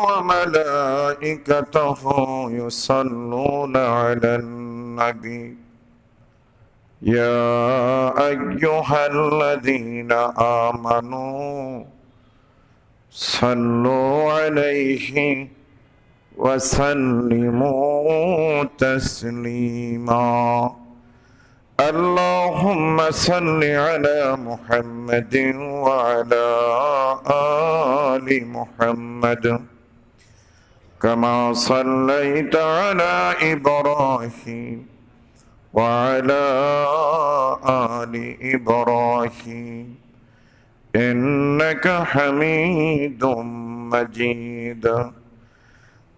وملائكته يصلون على النبي يا أيها الذين آمنوا صلوا عليه وسلموا تسليما اللهم صل على محمد وعلى آل محمد كما صليت على إبراهيم وعلى آل إبراهيم إنك حميد مجيد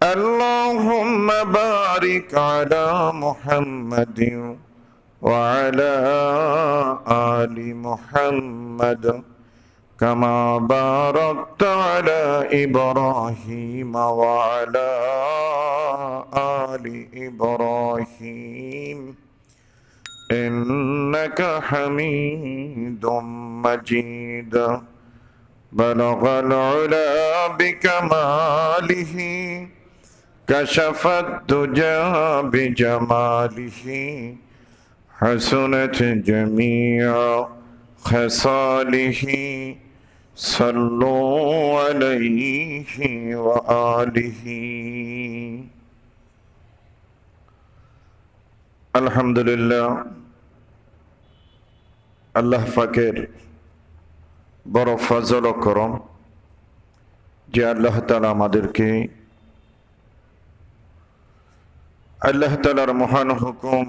اللهم بارك على محمد وعلى آل محمد كما باركت على إبراهيم وعلى آل إبراهيم إنك حميد مجيد بلغ العلا بكماله كشف الدجى بجماله حسنت جميع خصاله صلوا عليه وآله الحمد لله আল্লাহ পাকের বড় ফজল ও করম যে আল্লাহ তাআলা আমাদেরকে আল্লাহ তাআলার মহান হুকুম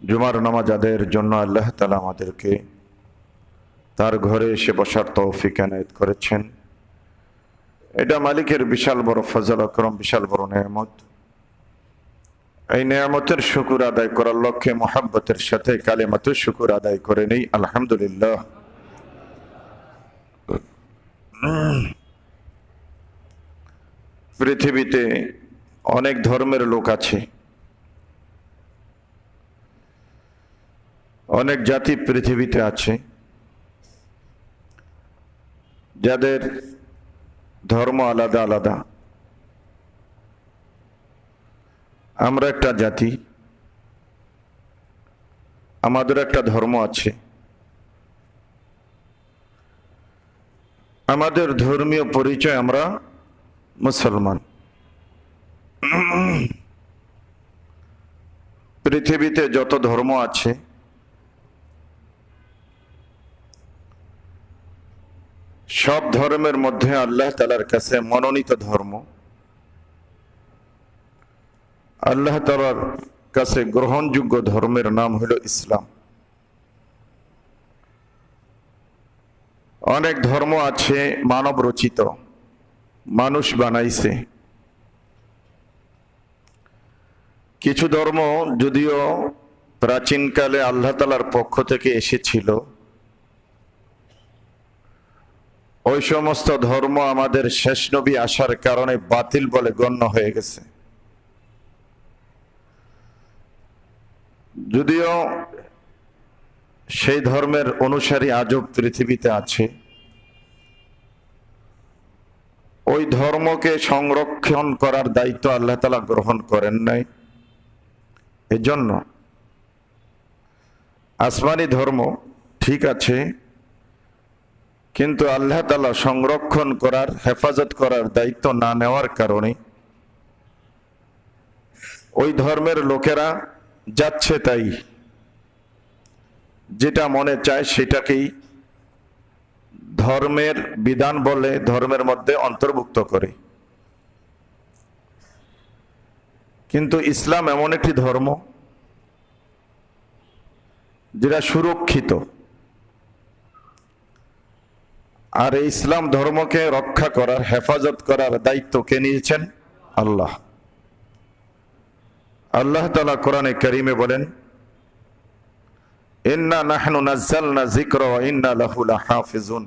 জুমার নামাজ আদায়ের জন্য আল্লাহ তাআলা আমাদেরকে তার ঘরে এসে বসার তৌফিক এনায়েত করেছেন। এটা মালিকের বিশাল বড় ফজল ও করম, বিশাল বড় নেয়ামত। এই নেয়ামতের শুকর আদায় করার লক্ষ্যে মুহাব্বতের সাথে কালিমাতুশ শুকর আদায় করে নেই আলহামদুলিল্লাহ। পৃথিবীতে অনেক ধর্মের লোক আছে, অনেক জাতি পৃথিবীতে আছে যাদের ধর্ম আলাদা আলাদা। আমরা একটা জাতি, আমাদের একটা ধর্ম আছে। আমাদের ধর্মীয় পরিচয় আমরা মুসলমান। পৃথিবীতে যত ধর্ম আছে সব ধর্মের মধ্যে আল্লাহ তাআলার কাছে মনোনীত ধর্ম, আল্লাহ তাআলার কাছে গ্রহণযোগ্য ধর্মের নাম হলো ইসলাম। অনেক ধর্ম আছে মানব রচিত, মানুষ বানাইছে। কিছু ধর্ম যদিও প্রাচীনকালে আল্লাহ তাআলার পক্ষ থেকে এসেছিল, ওই সমস্ত ধর্ম আমাদের শেষ নবী আসার কারণে বাতিল বলে গণ্য হয়ে গেছে। যদিও সেই ধর্মের অনুসারী আজও পৃথিবীতে আছে, ওই ধর্মকে সংরক্ষণ করার দায়িত্ব আল্লাহ তাআলা গ্রহণ করেন নাই। এজন্য আসমানি ধর্ম ঠিক আছে, কিন্তু আল্লাহ তাআলা সংরক্ষণ করার, হেফাজত করার দায়িত্ব না নেওয়ার কারণে ওই ধর্মের লোকেরা যাচ্ছে তাই, যেটা মনে চায় সেটাকেই ধর্মের বিধান বলে ধর্মের মধ্যে অন্তর্ভুক্ত করে। কিন্তু ইসলাম এমন একটি ধর্ম যেটা সুরক্ষিত, আর এই ইসলাম ধর্মকে রক্ষা করার, হেফাজত করার দায়িত্ব কে নিয়েছেন? আল্লাহ। আল্লাহ তাআলা কোরআনে কারীমে বলেন, ইন্না নাহনু নাযালনা যিকরা ওয়া ইন্না লাহু লাহাফিজুন।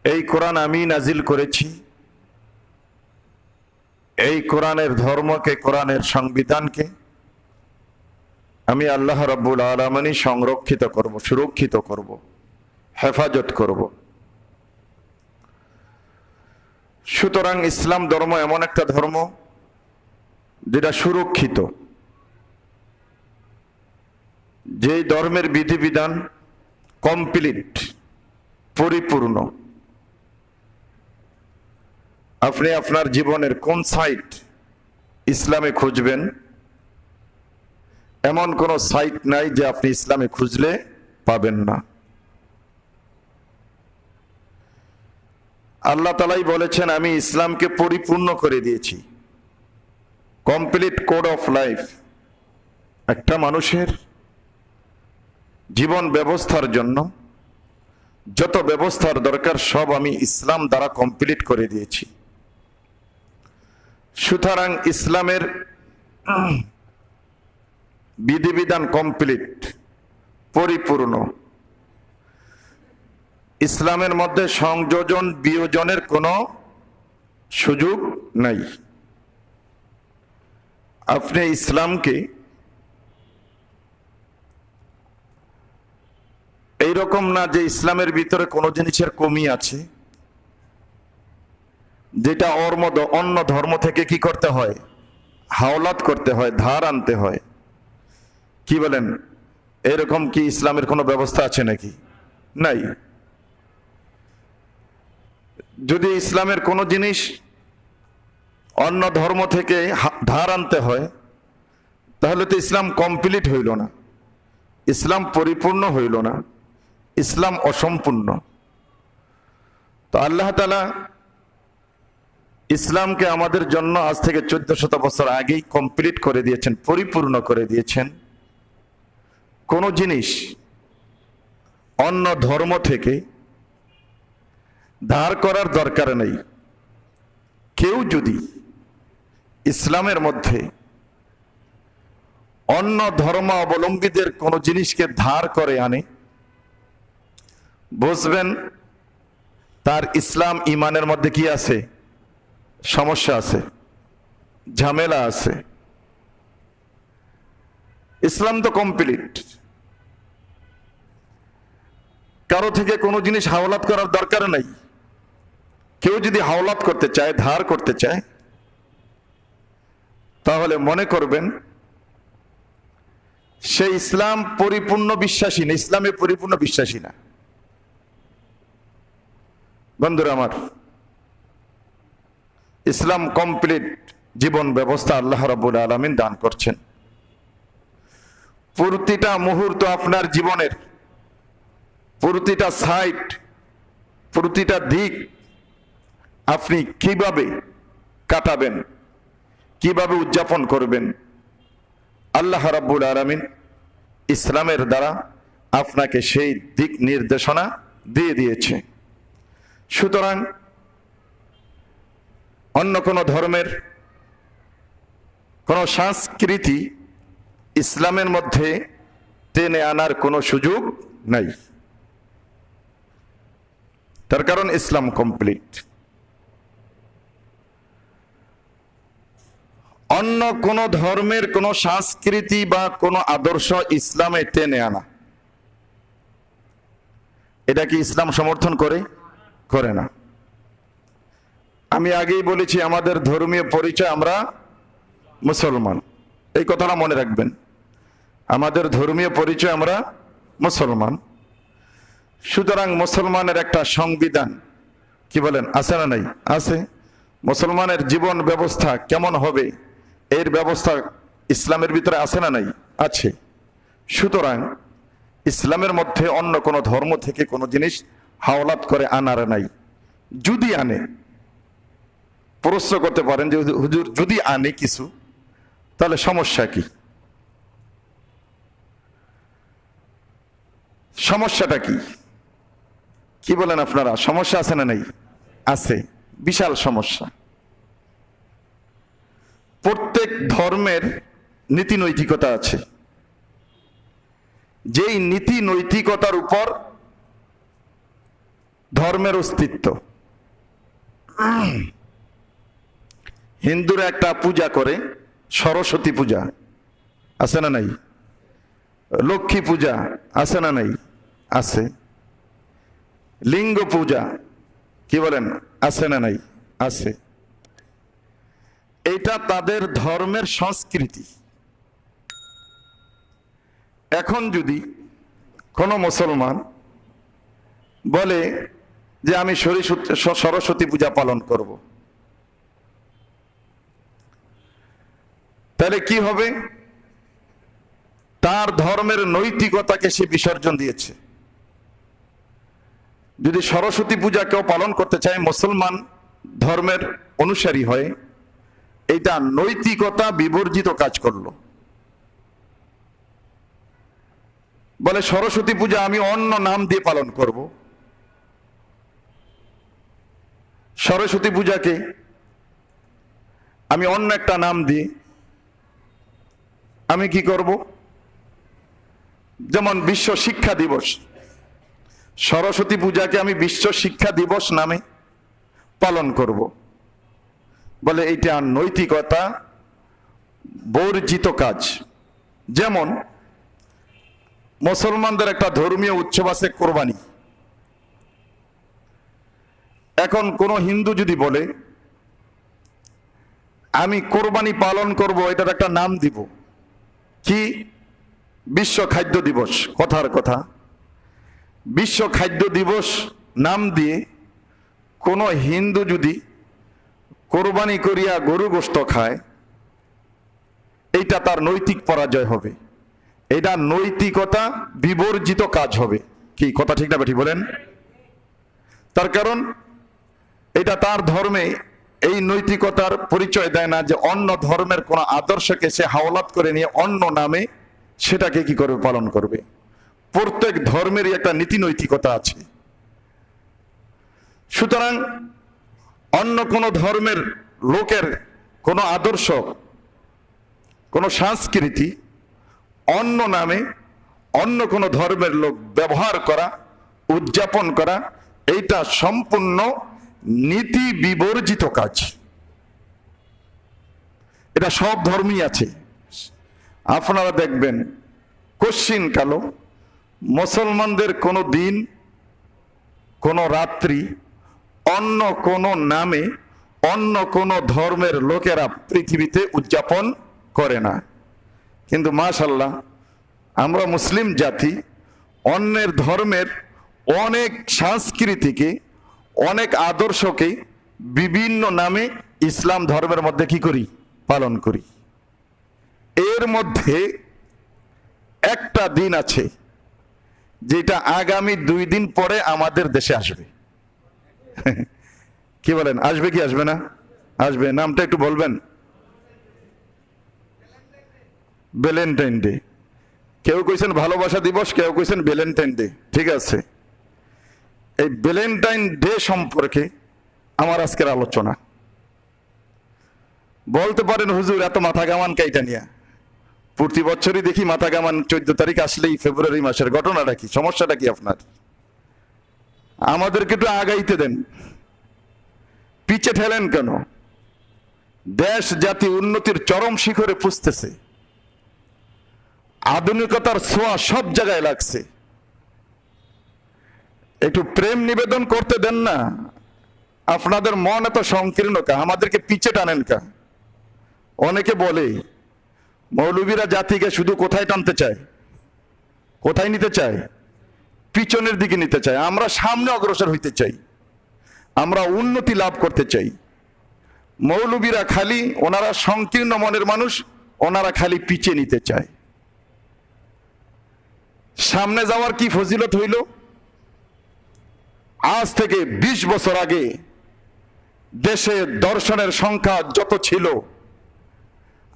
এই কোরআন আমি নাজিল করেছি, এই কোরআনের ধর্মকে, কোরআনের সংবিধানকে আমি আল্লাহ রাব্বুল আলামিন সংরক্ষিত করব, সুরক্ষিত করব, হেফাজত করব। সুতরাং ইসলাম ধর্ম এমন একটা ধর্ম যেটা সুরক্ষিত, যে ধর্মের বিধিবিধান কমপ্লিট, পরিপূর্ণ। আপনি আপনার জীবনের কোন সাইট ইসলামে খুঁজবেন, এমন কোন সাইট নাই যে আপনি ইসলামে খুঁজলে পাবেন না। আল্লাহ তাআলাই বলেছেন, আমি ইসলামকে পরিপূর্ণ করে দিয়েছি, কমপ্লিট কোড অফ লাইফ। একটা মানুষের জীবন ব্যবস্থার জন্য যত ব্যবস্থার দরকার সব আমি ইসলাম দ্বারা কমপ্লিট করে দিয়েছি। সুতরাং ইসলামের বিধিবিধান কমপ্লিট, পরিপূর্ণ। ইসলামের মধ্যে সংযোজন বিয়োজনের কোনো সুযোগ নাই। আপনি ইসলামকে এইরকম না যে ইসলামের ভিতরে কোনো জিনিসের কমি আছে, যেটা ওর মধ্যে অন্য ধর্ম থেকে কি করতে হয়, হাওলাত করতে হয়, ধার আনতে হয়। কি বলেন, এরকম কি ইসলামের কোনো ব্যবস্থা আছে নাকি? নাই। যদি ইসলামের কোনো জিনিস অন্য ধর্ম থেকে ধার আনতে হয়, তাহলে তো ইসলাম কমপ্লিট হইল না, ইসলাম পরিপূর্ণ হইল না, ইসলাম অসম্পূর্ণ। তো আল্লাহ তাআলা ইসলামকে আমাদের জন্য আজ থেকে 1400 বছর আগেই কমপ্লিট করে দিয়েছেন, পরিপূর্ণ করে দিয়েছেন। কোন জিনিস অন্য ধর্ম থেকে ধার করার দরকার নেই। কেউ যদি ইসলামের মধ্যে অন্য ধর্মাবলম্বীদের কোন জিনিসকে ধার করে আনে, বুঝবেন তার ইসলাম ইমানের মধ্যে কি আছে, সমস্যা আছে, ঝামেলা আছে। ইসলাম তো কমপ্লিট, কারো থেকে কোনো জিনিস হাওলাত করার দরকার নাই। কেউ যদি হাওলাত করতে চায়, ধার করতে চায়, তাহলে মনে করবেন সে ইসলাম পরিপূর্ণ বিশ্বাসী না, ইসলামে পরিপূর্ণ বিশ্বাসী না। বন্ধুরা আমার, ইসলাম কমপ্লিট জীবন ব্যবস্থা আল্লাহ রাব্বুল আলামিন দান করছেন। প্রতিটা মুহূর্ত আপনার জীবনের, প্রতিটা সাইট, প্রতিটা দিক আপনি কিভাবে কাটাবেন, কিভাবে উদযাপন করবেন, আল্লাহ রাব্বুল আলামিন ইসলামের দ্বারা আপনাকে সেই দিক নির্দেশনা দিয়ে দিয়েছে। সুতরাং অন্য কোন ধর্মের কোন সংস্কৃতি ইসলামের মধ্যে টেনে আনার কোনো সুযোগ নাই, তার কারণ ইসলাম কমপ্লিট। অন্য কোন ধর্মের কোন সংস্কৃতি বা কোন আদর্শ ইসলামে টেনে আনা, এটা কি ইসলাম সমর্থন করে? করে না। আমি আগেই বলেছি, আমাদের ধর্মীয় পরিচয় আমরা মুসলমান, এই কথাটা মনে রাখবেন। আমাদের ধর্মীয় পরিচয় আমরা মুসলমান। সুতরাং মুসলমানের একটা সংবিধান, কি বলেন, আছে না নাই? আছে। মুসলমানের জীবন ব্যবস্থা কেমন হবে এর ব্যবস্থা ইসলামের ভিতরে আছে না নাই? আছে। সুতরাং ইসলামের মধ্যে অন্য কোন ধর্ম থেকে কোনো জিনিস হাওলাত করে আনার নাই। যদি আনে, প্রশ্ন করতে পারেন যে হুজুর যদি আনে কিছু, তাহলে সমস্যা কি? সমস্যাটা কি? কি বলেন আপনারা, সমস্যা আছে না নাই? আছে, বিশাল সমস্যা। প্রত্যেক ধর্মের নীতি নৈতিকতা আছে, যেই নীতি নৈতিকতার উপর ধর্মের অস্তিত্ব। হিন্দুরা একটা পূজা করে, সরস্বতী পূজা, আছে না নাই? লক্ষ্মী পূজা, আছে না নাই? আছে। লিঙ্গ পূজা, কি বলেন, আছে না নাই? আছে। এটা তাদের ধর্মের সংস্কৃতি। এখন যদি কোনো মুসলমান বলে যে আমি সরস্বতী পূজা পালন করব, তাহলে কি হবে? তার ধর্মের নৈতিকতাকে সে বিসর্জন দিয়েছে। যদি সরস্বতী পূজা কেউ পালন করতে চায়, মুসলমান ধর্মের অনুসারী হয়, এটা নৈতিকতা বিবর্জিত কাজ করলো। বলে সরস্বতী পূজা আমি অন্য নাম দিয়ে পালন করব। সরস্বতী পূজাকে আমি অন্য একটা নাম দিয়ে আমি কি করব? যেমন বিশ্ব শিক্ষা দিবস, সরস্বতী পূজাকে আমি বিশ্ব শিক্ষা দিবস নামে পালন করব। বলে এইটা নৈতিকতা বর্জিত কাজ। যেমন মুসলমানদের একটা ধর্মীয় উৎসব আছে কোরবানি। এখন কোন হিন্দু যদি বলে আমি কোরবানি পালন করব, এটার একটা নাম দিব, কি? বিশ্ব খাদ্য দিবস। কথার কথা, বিশ্ব খাদ্য দিবস নাম দিয়ে কোন হিন্দু যদি কোরবানি করিয়া গরু গোশত খায়, এইটা তার নৈতিক পরাজয় হবে। এটা নৈতিকতা বিবর্জিত কাজ হবে। কি কথা ঠিক না বেঠিক বলেন? তার কারণ এটা তার ধর্মে এই নৈতিকতার পরিচয় দেয় না যে অন্য ধর্মের কোন আদর্শকে সে হাওলাত করে নিয়ে অন্য নামে সেটাকে কি করবে? পালন করবে। প্রত্যেক ধর্মেরই একটা নীতি নৈতিকতা আছে। সুতরাং অন্য কোন ধর্মের লোকের কোন আদর্শ, কোন সংস্কৃতি অন্য নামে অন্য কোন ধর্মের লোক ব্যবহার করা, উদযাপন করা, এইটা সম্পূর্ণ নীতি বিবর্জিত কাজ। এটা সব ধর্মই আছে। আপনারা দেখবেন কশ্চিন কালো মুসলমানদের কোনো দিন, কোনো রাত্রি অন্য কোন নামে অন্য কোন ধর্মের লোকেরা পৃথিবীতে উদযাপন করে না। কিন্তু মাশাআল্লাহ আমরা মুসলিম জাতি অন্যের ধর্মের অনেক সংস্কৃতিকে, অনেক আদর্শকে বিভিন্ন নামে ইসলাম ধর্মের মধ্যে কি করি? পালন করি। এর মধ্যে একটা দিন আছে যেটা আগামী 2 দিন পরে আমাদের দেশে আসবে। কি বলেন? আসবে কি আসবে না? আসবে। নামটা একটু বলবেন? Valentine day. কেউ কইছেন ভালোবাসা দিবস, কেউ কইছেন ভ্যালেন্টাইন ডে। ঠিক আছে, এই ভ্যালেন্টাইন ডে সম্পর্কে আমার আজকের আলোচনা। বলতে পারেন হুজুর এত মাথা গামান কাইটা নিয়া, প্রতি বছরই দেখি মাথা গামান 14 তারিখ আসলেই ফেব্রুয়ারি মাসের, ঘটনাটা কি? সমস্যাটা কি আপনার? আমাদেরকে একটু আগাইতে দেন, পিছে ঠেলেন কেন? দেশ জাতি উন্নতির চরম শিখরে পুষতেছে, আধুনিকতার ছোঁয়া সব জায়গায় লাগছে। একটু প্রেম নিবেদন করতে দেন না। আপনাদের মন এত সংকীর্ণ কা? আমাদেরকে পিছে টানেন কা? অনেকে বলে মৌলবীরা জাতিকে শুধু কোথায় টানতে চায়? কোথায় নিতে চায়? পিছনের দিকে নিতে চায়। আমরা সামনে অগ্রসর হইতে চাই, আমরা উন্নতি লাভ করতে চাই। মৌলবীরা খালি, ওনারা সংকীর্ণ মনের মানুষ, ওনারা খালি পিছে নিতে চায়। সামনে যাওয়ার কি ফজিলত হইল? আজ থেকে 20 বছর আগে দেশে দর্শনের সংখ্যা যত ছিল,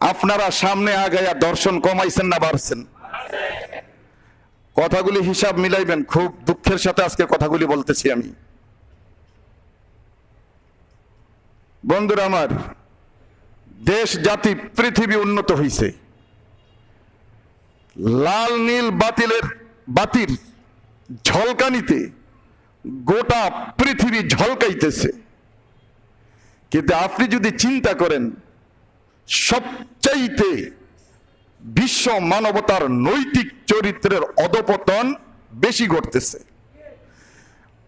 আপনারা সামনে আগায়া দর্শন কমাইছেন না বাড়ছেন? কথাগুলি হিসাব মিলাইবেন। খুব দুঃখের সাথে আজকে কথাগুলি বলতেছি আমি। বন্ধুরা আমার, দেশ জাতি পৃথিবী উন্নত হইছে। লাল নীল বাতির ঝলকানিতে গোটা পৃথিবী ঝলকাইতেছে। কিন্তু আপনি যদি চিন্তা করেন, সবচাইতে বিশ্ব মানবতার নৈতিক চরিত্রের অধপতন বেশি ঘটতেছে।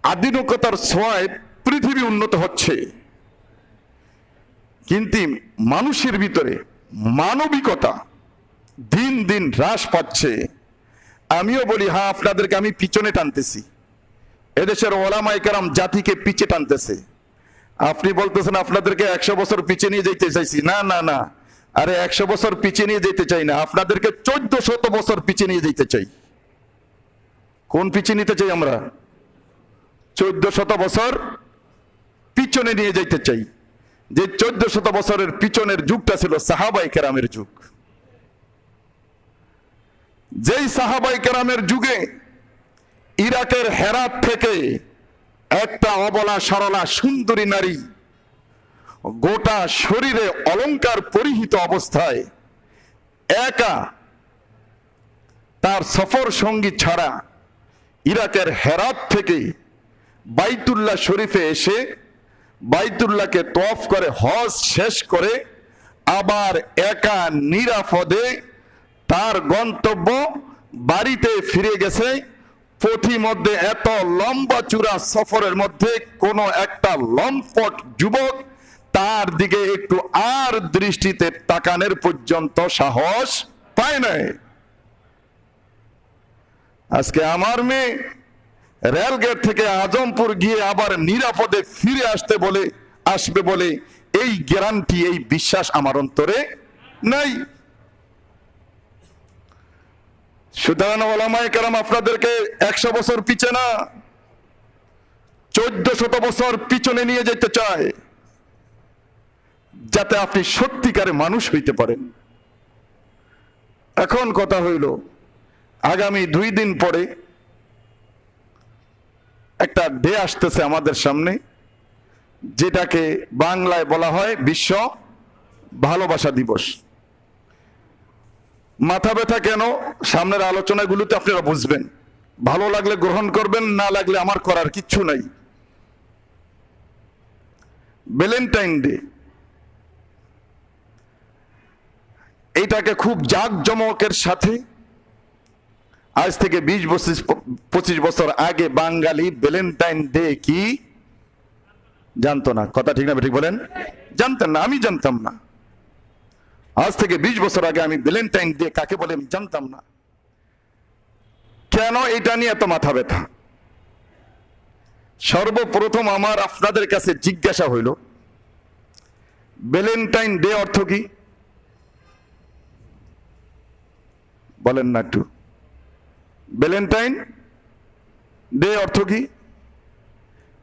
আধুনিকতার ছোঁয়ায় পৃথিবী উন্নত হচ্ছে, কিন্তু মানুষের ভিতরে মানবিকতা দিন দিন হ্রাস পাচ্ছে। আমিও বলি হ্যাঁ, আপনাদেরকে আমি পিছনে টানতেছি, এদেশের ওলামায়ে কেরাম জাতিকে পিছে টানতেছে। আপনি বলতেছেন আপনাদেরকে 100 বছর পিছিয়ে নিয়ে যেতে চাইছি। না না না, আরে 100 বছর পিছিয়ে নিয়ে যেতে চাই না, আপনাদেরকে 1400 বছর পিছিয়ে নিয়ে যেতে চাই। কোন পিছিয়ে নিতে চাই আমরা? 1400 বছর পিছনে নিয়ে যেতে চাই। যে 1400 বছরের পিছনের যুগটা ছিল সাহাবায়ে কেরামের যুগ। যেই সাহাবায়ে কেরামের যুগে ইরাকের হেরাত থেকে একটা অবলা সরলা সুন্দরী নারী গোটা শরীরে অলংকার পরিহিত অবস্থায় একা তার সফর সঙ্গী ছাড়া ইরাকের হেরাত থেকে বাইতুল্লাহ শরীফে এসে বাইতুল্লাহকে তওয়াফ করে হজ শেষ করে আবার একা নিরাপদে তার গন্তব্য বাড়িতে ফিরে গেছে। পথিমধ্যে এত লম্বা চূড়া সফরের মধ্যে কোন একটা লম্পট যুবক তার দিকে একটু আর দৃষ্টিতে তাকানোর পর্যন্ত সাহস পায় নাই। আজকে আমার মেয়ে রেলগেট থেকে আজমপুর গিয়ে আবার নিরাপদে ফিরে আসবে বলে এই গ্যারান্টি, এই বিশ্বাস আমার অন্তরে নাই। সুতরাং ওলামায়ে কেরাম আপনাদেরকে 100 বছর পিছে না, 1400 বছর পিছনে নিয়ে যেতে চায়, যাতে আপনি সত্যিকারে মানুষ হইতে পারেন। এখন কথা হইল, আগামী 2 দিন পরে একটা ডে আসতেছে আমাদের সামনে, যেটাকে বাংলায় বলা হয় বিশ্ব ভালোবাসা দিবস। মাথা ব্যথা কেন? সামনের আলোচনাগুলোতে আপনারা বুঝবেন। ভালো লাগলে গ্রহণ করবেন, না লাগলে আমার করার কিচ্ছু নাই। ভ্যালেন্টাইন ডে, এইটাকে খুব জাঁকজমকের সাথে আজ থেকে 20-25 বছর আগে বাঙালি ভ্যালেন্টাইন ডে কি জানতো না। কথা ঠিক না ঠিক বলেন? জানতেন না, আমি জানতাম না। আজ থেকে 20 বছর আগে আমি ভ্যালেন্টাইন ডে কাকে বলে আমি জানতাম না। কেন এটা নিয়ে এত মাথা ব্যথা? সর্বপ্রথম আমার আপনাদের কাছে জিজ্ঞাসা হইল, ভ্যালেন্টাইন ডে অর্থ কি? বলেন না একটু। ভ্যালেন্টাইন ডে অর্থ কি?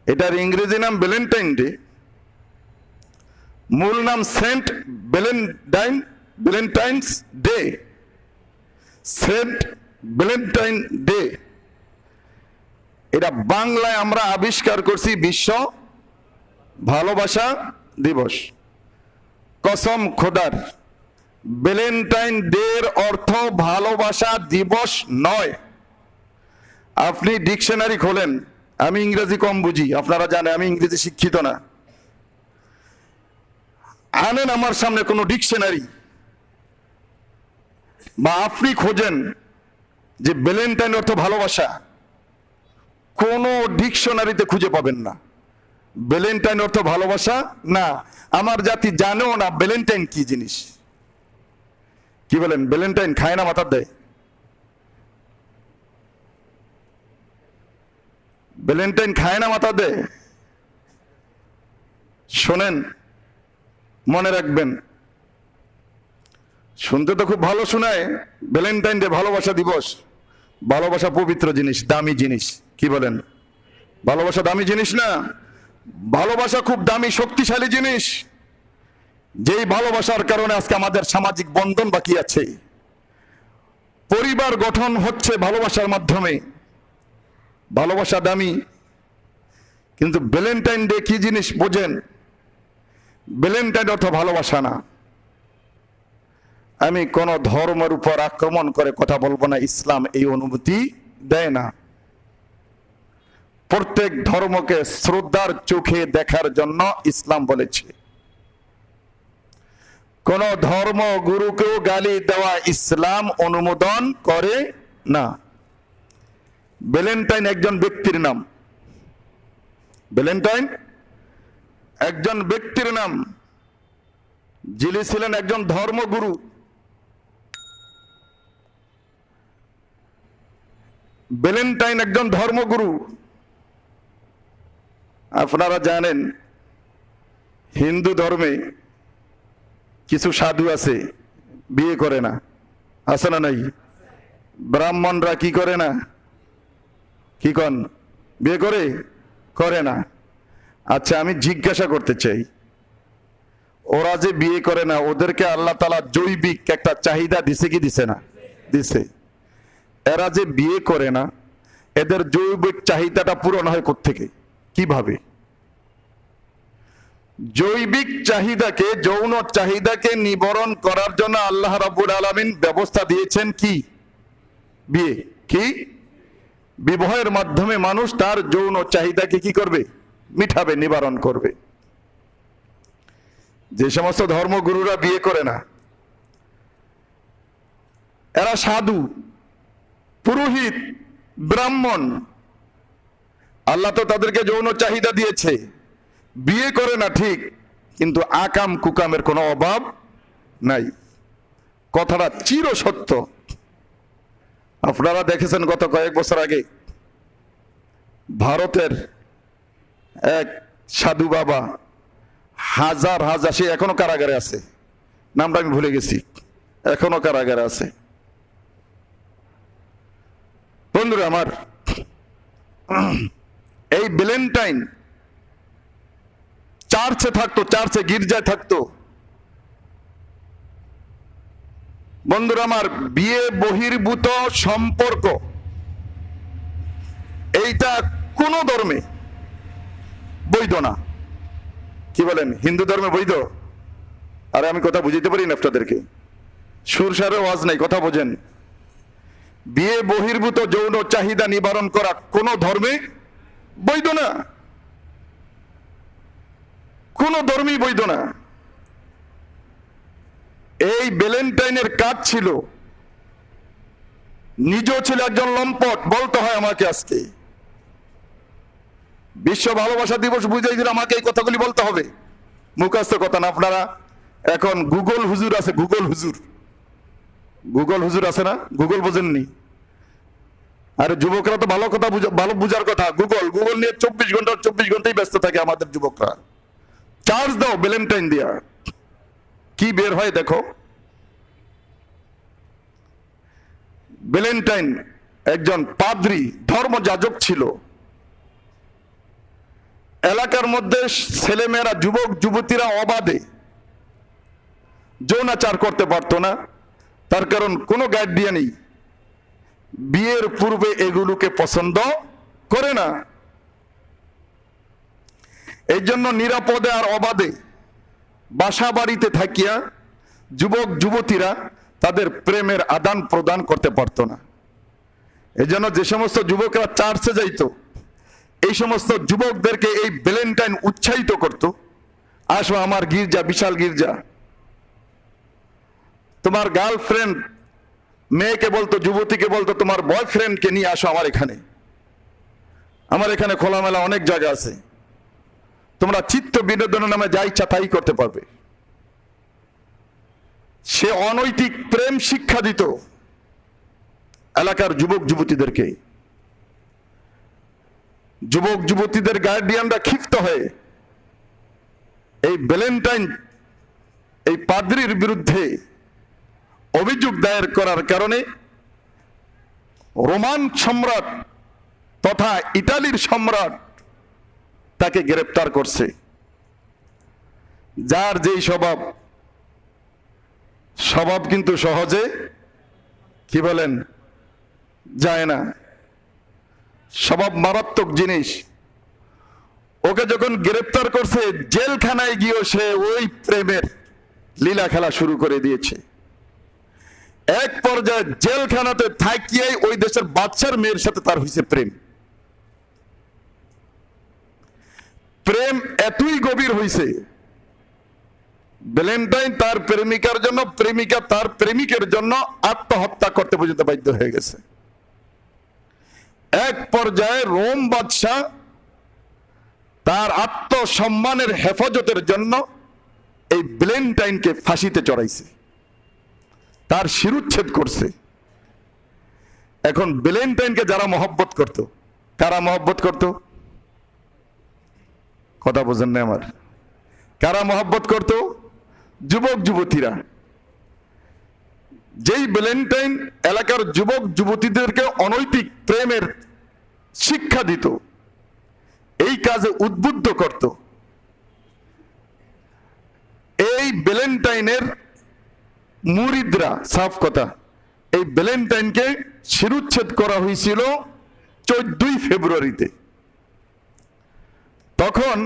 এটার ইংরেজি নাম ভ্যালেন্টাইন ডে, মূল নাম saint Valentine's day. Saint Valentine day এটা বাংলায় আমরা আবিষ্কার করছি বিশ্ব ভালোবাসা দিবস। কসম খোদার, ভ্যালেন্টাইন ডে এর অর্থ ভালোবাসা দিবস নয়। আপনি ডিকশনারি খোলেন, আমি ইংরেজি কম বুঝি, আপনারা জানেন আমি ইংরেজি শিক্ষিত না। আনেন আমার সামনে কোনো ডিকশনারি, বা আপনি খোঁজেন যে ভ্যালেন্টাইন অর্থ ভালোবাসা, কোন ডিকশনারিতে খুঁজে পাবেন না। ভ্যালেন্টাইন অর্থ ভালোবাসা না। আমার জাতি জানেও না ভ্যালেন্টাইন কি জিনিস। কি বলেন? ভ্যালেন্টাইন খায় না, মাথার দেয়? ভ্যালেন্টাইন খায় না, মাথা দেয়? শোনেন, মনে রাখবেন, শুনতে তো খুব ভালো শোনায়, ভ্যালেন্টাইন ডে ভালোবাসা দিবস। ভালোবাসা পবিত্র জিনিস, দামি জিনিস। কি বলেন? ভালোবাসা দামি জিনিস না? ভালোবাসা খুব দামি, শক্তিশালী জিনিস। যেই ভালোবাসার কারণে আজকে আমাদের সামাজিক বন্ধন বাকি আছে, পরিবার গঠন হচ্ছে ভালোবাসার মাধ্যমে। ভালোবাসা দামি, কিন্তু ভ্যালেন্টাইন ডে কি জিনিস বোঝেন? ভ্যালেন্টাইন অর্থ ভালোবাসা না। আমি কোন ধর্মের উপর আক্রমণ করে কথা বলবো না, ইসলাম এই অনুমতি দেয় না। প্রত্যেক ধর্মকে শ্রদ্ধার চোখে দেখার জন্য ইসলাম বলেছে। কোন ধর্ম গুরুকেও গালি দেওয়া ইসলাম অনুমোদন করে না। ভ্যালেন্টাইন একজন ব্যক্তির নাম। ভ্যালেন্টাইন একজন ব্যক্তির নাম। যিনি ছিলেন একজন ধর্মগুরু। ভ্যালেন্টাইন একজন ধর্মগুরু। আপনারা জানেন হিন্দু ধর্মে কিছু সাধু আছে বিয়ে করে না, আছে না নাই? ব্রাহ্মণরা কি করে না? কি কন? বিয়ে করে না। আচ্ছা, আমি জিজ্ঞাসা করতে চাই, ওরা যে বিয়ে করে না, ওদেরকে আল্লাহ তাআলা জৈবিক একটা চাহিদা দিছে কি দিছে না? দিছে। এরা যে বিয়ে করে না, এদের জৈবিক চাহিদাটা পূরণ হয় কোত্থেকে, কিভাবে? জৈবিক চাহিদাকে, যৌন চাহিদাকে নিবারণ করার জন্য আল্লাহ রাব্বুল আলামিন ব্যবস্থা দিয়েছেন কি? বিয়ে। কি? বিবাহের মাধ্যমে মানুষ তার যৌন চাহিদাকে কি করবে? মিটাবে, নিবারণ করবে। যে সমস্ত ধর্মগুরুরা বিয়ে করে না, এরা সাধু, পুরোহিত, ব্রাহ্মণ। আল্লাহ তো তাদেরকে যৌন চাহিদা দিয়েছে, বিয়ে করে না ঠিক, কিন্তু আকাম কুকামের কোনো অভাব নাই। কথাটা চির সত্য। আপনারা দেখেছেন গত কয়েক বছর আগে ভারতের এক সাধু বাবা, হাজার হাজার, সে এখনো কারাগারে আছে, নামটা আমি ভুলে গেছি, এখনো কারাগারে আছে। বন্ধুরা আমার, এই ভ্যালেন্টাইন চার্চে থাকতো, চার্চে গির্জায় থাকতো। বন্ধুরা আমার, বিয়ে বহির্ভূত সম্পর্ক এইটা কোন ধর্মে বৈধ না। কি বলেন? হিন্দু ধর্মে বৈধ? আরে আমি কথা বুঝাইতে পারি না আপনাদেরকে, সুরসারে ওয়াজ নাই, কথা বোঝেন। বিয়ে বহির্ভূত যৌন চাহিদা নিবারণ করা কোন ধর্মে বৈধ না, কোন ধর্মই বৈধ না। এই ভ্যালেন্টাইনের কাজ ছিল, নিজেও ছিল একজন লম্পট, বলতে হয় আমাকে আজকে। বিশ্ব ভালোবাসা দিবস বুঝাই দিলে আমাকে এই কথাগুলি বলতে হবে, মুখস্থ কথা না। আপনারা এখন গুগল হুজুর আছে, গুগল হুজুর, গুগল হুজুর আছে না? গুগল বোঝেননি? আরে যুবকরা তো ভালো কথা, ভালো বুঝার কথা। গুগল গুগল নিয়ে 24 ঘন্টাই ব্যস্ত থাকে আমাদের যুবকরা। চার্জ দাও ভ্যালেন্টাইন দিয়া, কি বের হয় দেখো। ভ্যালেন্টাইন একজন পাদ্রী, ধর্মযাজক ছিল। এলাকার মধ্যে ছেলেমেয়েরা, যুবক যুবতীরা অবাধে যৌনাচার করতে পারতো না, তার কারণ কোনো গার্ডিয়ান নেই, বিয়ের পূর্বে এগুলোকে পছন্দ করে না। এই জন্য নিরাপদে আর অবাধে বাসা বাড়িতে থাকিয়া যুবক যুবতীরা তাদের প্রেমের আদান প্রদান করতে পারত না। এই জন্য যে সমস্ত যুবকরা চার্চে যাইতো, এই সমস্ত যুবকদেরকে এই ভ্যালেন্টাইন উৎসাহিত করত, আসো আমার গির্জা, বিশাল গির্জা। তোমার গার্লফ্রেন্ড মেয়েকে বলতো, যুবতীকে বলতো, তোমার বয়ফ্রেন্ডকে নিয়ে আসো আমার এখানে, আমার এখানে খোলামেলা অনেক জায়গা আছে, তোমরা চিত্ত বিনোদনের নামে যা ইচ্ছা তাই করতে পারবে। সে অনৈতিক প্রেম শিক্ষা দিত এলাকার যুবক যুবতীদেরকে। যুবক যুবতীদের গার্ডিয়ানরা ক্ষিপ্ত হয়ে এই ভ্যালেন্টাইন, এই পাদ্রীর বিরুদ্ধে অভিযোগ দায়ের করার কারণে রোমান সম্রাট তথা ইতালির সম্রাট তাকে গ্রেপ্তার করছে। যার যেই স্বভাব, স্বভাব কিন্তু সহজে কি বলেন যায় না, স্বভাব মারাত্মক জিনিস। ওকে যখন গ্রেপ্তার করছে, জেলখানায় গিয়েও সে ওই প্রেমের লীলা খেলা শুরু করে দিয়েছে। এক পর্যায়ে জেলখানাতে থাকিয়াই ওই দেশের বাচ্চার মেয়ের সাথে তার হয়েছে প্রেম। প্রেম এতই গভীর হয়েছে, ভ্যালেন্টাইন তার প্রেমিকার জন্য, প্রেমিকা তার প্রেমিকের জন্য আত্মহত্যা করতে পর্যন্ত বাধ্য হয়ে গেছে। এক পর্যায়ে রোম বাদশাহ তার আত্মসম্মানের হেফাজতের জন্য এই ভ্যালেন্টাইনকে ফাঁসিতে চড়াইছে, তার শিরুচ্ছেদ করছে। এখন ভ্যালেন্টাইনকে যারা মহব্বত করত, কারা মহব্বত করত? কথা বোঝেন না আমার? কারা মহব্বত করত? যুবক যুবতীরা। যেই ভ্যালেন্টাইন এলাকার যুবক যুবতীদেরকে অনৈতিক প্রেমের শিক্ষা দিত, এই কাজে উদ্বুদ্ধ করত, এই ভ্যালেন্টাইনের মুরিদরা, সাফ কথা, এই ভ্যালেন্টাইনকে শিরুচ্ছেদ করা হয়েছিল 14ই ফেব্রুয়ারিতে। তখন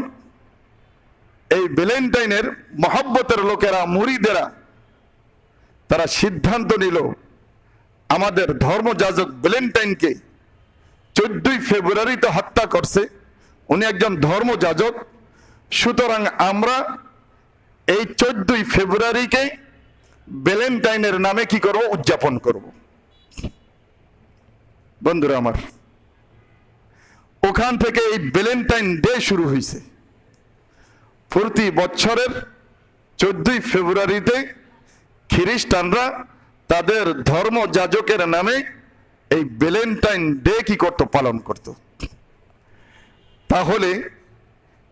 এই ভ্যালেন্টাইনের মহব্বতের লোকেরা, মুরিদেরা, তারা সিদ্ধান্ত নিল আমাদের ধর্মযাজক ভ্যালেন্টাইনকে 14ই ফেব্রুয়ারিতে হত্যা করছে, উনি একজন ধর্মযাজক, সুতরাং আমরা এই 14ই ফেব্রুয়ারিকে ভ্যালেন্টাইনের নামে কি করব? উদযাপন করব। বন্ধুরা আমার, ওখান থেকে এই ভ্যালেন্টাইন ডে শুরু হয়েছে। প্রতি বছরের 14ই ফেব্রুয়ারিতে খ্রিস্টানরা তাদের ধর্মযাজকের নামে এই ভ্যালেন্টাইন ডে কি করত? পালন করত। তাহলে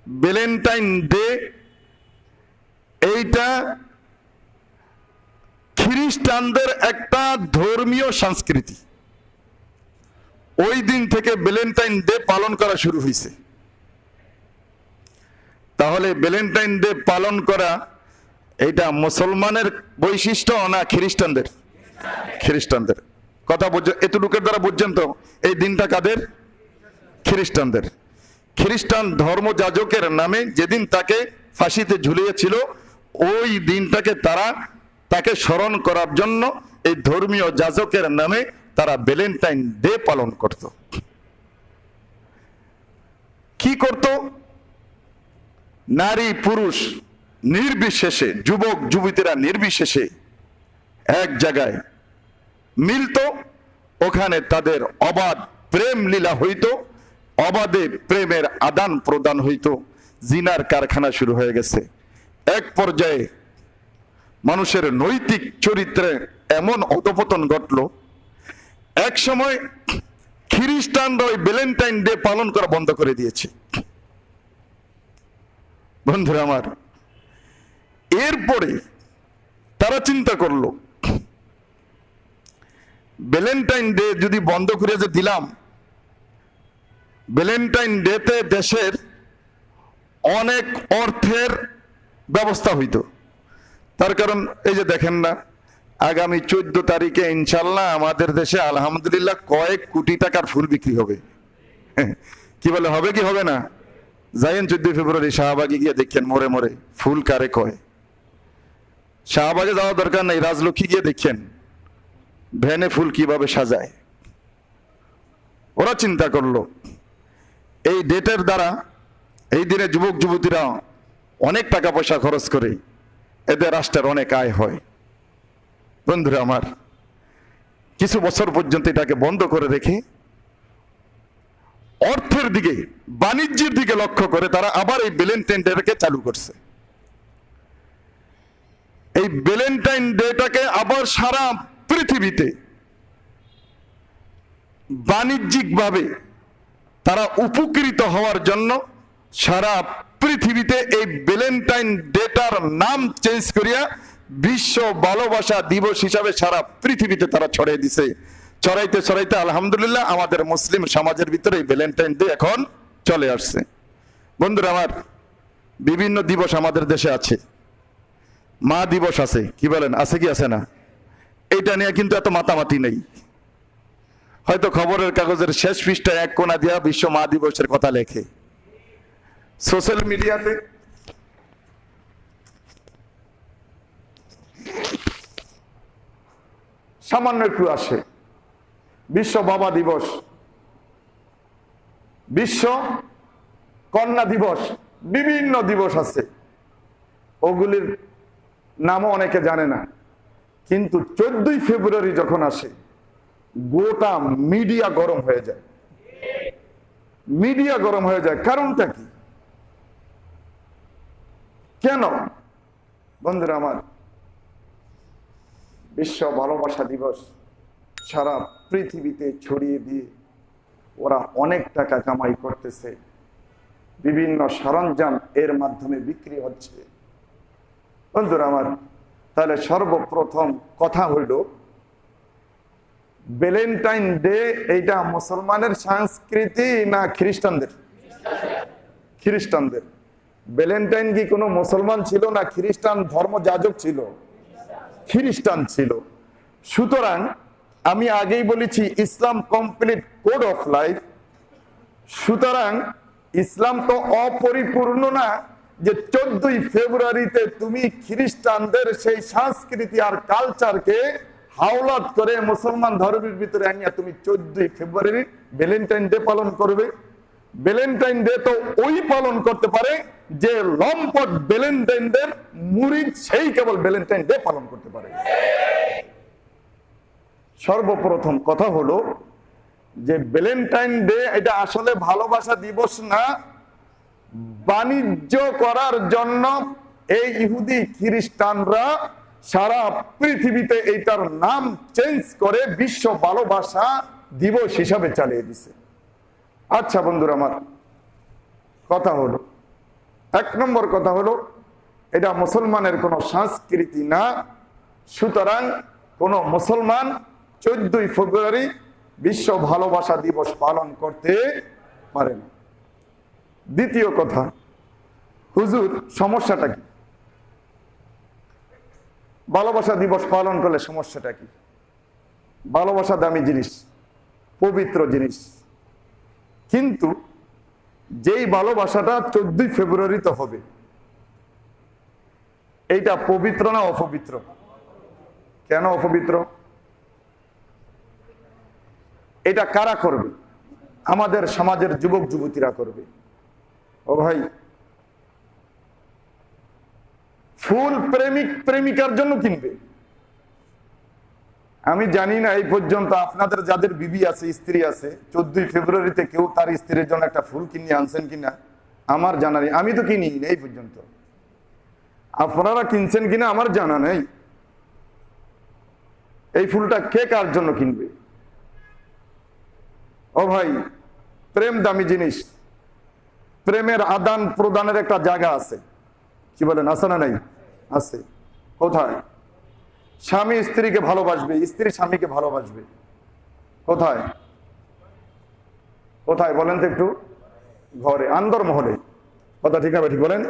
ভ্যালেন্টাইন ডে এইটা খ্রিস্টানদের একটা ধর্মীয় সংস্কৃতি। ওই দিন থেকে ভ্যালেন্টাইন ডে পালন করা শুরু হয়েছে। তাহলে ভ্যালেন্টাইন ডে পালন করা এটা মুসলমানের বৈশিষ্ট্য না খ্রিস্টানদের? খ্রিস্টানদের। কথা বুঝছেন? এতটুকুর দ্বারা বুঝছেন তো এই দিনটা কাদের? খ্রিস্টানদের। খ্রিস্টান ধর্মযাজকের নামে যেদিন তাকে ফাঁসিতে ঝুলিয়েছিল, ওই দিনটাকে তাকে স্মরণ করার জন্য এই ধর্মীয় যাজকের নামে তারা ভ্যালেন্টাইন ডে পালন করত। কি করত? নারী পুরুষ নির্বিশেষে, যুবক যুবতীরা নির্বিশেষে এক জায়গায় মিলত, ওখানে তাদের অবাধ প্রেম লীলা হইত, অবাধে প্রেমের আদান প্রদান হইত, জিনার কারখানা শুরু হয়ে গেছে। এক পর্যায়ে মানুষের নৈতিক চরিত্রে এমন অধঃপতন ঘটল, এক সময় খ্রিস্টানরা ওই ভ্যালেন্টাইন ডে পালন করা বন্ধ করে দিয়েছে। বন্ধুরা আমার, এরপরে তারা চিন্তা করলো ভ্যালেন্টাইন ডে যদি বন্ধ করে যে দিলাম, ভ্যালেন্টাইন ডেতে দেশের অনেক অর্থের ব্যবস্থা হইতো। তার কারণ এই যে দেখেন না, আগামী 14 তারিখে ইনশাল্লাহ আমাদের দেশে আলহামদুলিল্লাহ কয়েক কোটি টাকার ফুল বিক্রি হবে। কি বলে, হবে কি হবে না? যাইয়েন 14 ফেব্রুয়ারি শাহবাগে গিয়ে দেখেন মোড়ে মোড়ে ফুল কারে কয়। শাহবাগে যাওয়া দরকার নাই, রাজলক্ষ্মী গিয়ে দেখেন ভ্যানে ফুল কিভাবে সাজায়। ওরা চিন্তা করলো এই ডেটের দ্বারা এই দিনে যুবক যুবতীরা অনেক টাকা পয়সা খরচ করে, এদের রাষ্ট্রের অনেক আয় হয়। বন্ধুরা আমার, কিছু বছর পর্যন্ত এটাকে বন্ধ করে রেখে অর্থের দিকে, বাণিজ্যের দিকে লক্ষ্য করে তারা আবার এই ভ্যালেন্টাইন ডেটাকে চালু করছে। এই ভ্যালেন্টাইন ডেটাকে আবার সারা পৃথিবীতে বাণিজ্যিকভাবে তারা উপকৃত হওয়ার জন্য সারা পৃথিবীতে এই ভ্যালেন্টাইন ডেটার নাম চেঞ্জ করিয়া বিশ্ব ভালোবাসা দিবস হিসাবে সারা পৃথিবীতে তারা ছড়িয়ে দিছে। ছড়াইতে ছড়াইতে আলহামদুলিল্লাহ আমাদের মুসলিম সমাজের ভিতরে এই ভ্যালেন্টাইন ডে এখন চলে আসছে। বন্ধুরা আমার, বিভিন্ন দিবস আমাদের দেশে আছে। মা দিবস আছে, কি বলেন, আছে কি আছে না? এইটা নিয়ে কিন্তু এত মাতামাতি নেই। হয়তো খবরের কাগজের শেষ পৃষ্ঠায় এক কোণা দিয়া বিশ্ব মা দিবসের কথা লেখে, সোশ্যাল মিডিয়াতে সামান্য একটু আসে বিশ্ব বাবা দিবস, বিশ্ব কন্যা দিবস, বিভিন্ন দিবস আছে, ওগুলির নামও অনেকে জানে না। কিন্তু 14ই ফেব্রুয়ারি যখন আসে গোটা মিডিয়া গরম হয়ে যায়। মিডিয়া গরম হয়ে যায়, কারণটা কি? কেন? বন্ধুরা আমার, বিশ্ব ভালোবাসা দিবস সারা পৃথিবীতে ছড়িয়ে দিয়ে ওরা অনেক টাকা কামাই করতেছে, বিভিন্ন সরঞ্জাম এর মাধ্যমে বিক্রি হচ্ছে। বন্ধুরা আমার, তাহলে সর্বপ্রথম কথা হইল, ভ্যালেন্টাইন ডে এইটা মুসলমানের সংস্কৃতি না খ্রিস্টানদের? খ্রিস্টানদের। ভ্যালেন্টাইন কি কোনো মুসলমান ছিল না খ্রিস্টান ধর্মযাজক ছিল? খ্রিস্টান ছিল। সুতরাং আমি আগেই বলেছি ইসলাম কমপ্লিট কোড অফ লাইফ। সুতরাং ইসলাম তো অপরিপূর্ণ না যে 14ই ফেব্রুয়ারিতে তুমি খ্রিস্টানদের সেই সংস্কৃতি আর কালচারকে হাওলাত করে মুসলমান ধর্মের ভিতরে আনিয়া তুমি 14ই ফেব্রুয়ারি ভ্যালেন্টাইন ডে পালন করবে। ভ্যালেন্টাইন ডে তো ওই পালন করতে পারে যে লম্পট ভ্যালেন্টাইন ডে মুরিদ, সেই কেবল ভ্যালেন্টাইন ডে পালন করতে পারে। সর্বপ্রথম কথা হলো যে ভ্যালেন্টাইন ডে এটা আসলে ভালোবাসা দিবস না, বাণিজ্য করার জন্য এই ইহুদি খ্রিস্টানরা সারা পৃথিবীতে এইটার নাম চেঞ্জ করে বিশ্ব ভালোবাসা দিবস হিসাবে চালিয়ে দিছে। আচ্ছা বন্ধুরা আমার, কথা হলো, এক নম্বর কথা হলো, এটা মুসলমানের কোনো সংস্কৃতি না। সুতরাং কোন মুসলমান 14ই ফেব্রুয়ারি বিশ্ব ভালোবাসা দিবস পালন করতে পারে না। দ্বিতীয় কথা, হুজুর সমস্যাটা কি? ভালোবাসা দিবস পালন করলে সমস্যাটা কি? ভালোবাসা দামি জিনিস, পবিত্র জিনিস, কিন্তু যেই ভালোবাসাটা 14ই ফেব্রুয়ারিতে হবে, এইটা পবিত্র না অপবিত্র? কেন অপবিত্র? এটা কারা করবে? আমাদের সমাজের যুবক যুবতীরা করবে। ও ভাই, ফুল প্রেমিক প্রেমিকার জন্য কিনবে। আমি জানি না এই পর্যন্ত আপনাদের যাদের বিবি আছে, স্ত্রী আছে, 14ই ফেব্রুয়ারিতে কেউ তার স্ত্রীর জন্য একটা ফুল কিনে আনছেন কিনা আমার জানা নেই। আমি তো কিনি এই পর্যন্ত। আপনারা কিনছেন কিনা আমার জানা নেই। এই ফুলটা কে কার জন্য কিনবে? ও ভাই, প্রেম দামি জিনিস। প্রেমের আদান প্রদানের একটা জায়গা আছে, কি বলেন, আছে না নাই? আছে। কোথায়? স্বামী স্ত্রীকে ভালোবাসবে, স্ত্রী স্বামীকে ভালোবাসবে। কোথায়? কোথায় বলেন তো একটু? ঘরে, আন্দরমহলে। কথা ঠিক হবে? ঠিক বলেন।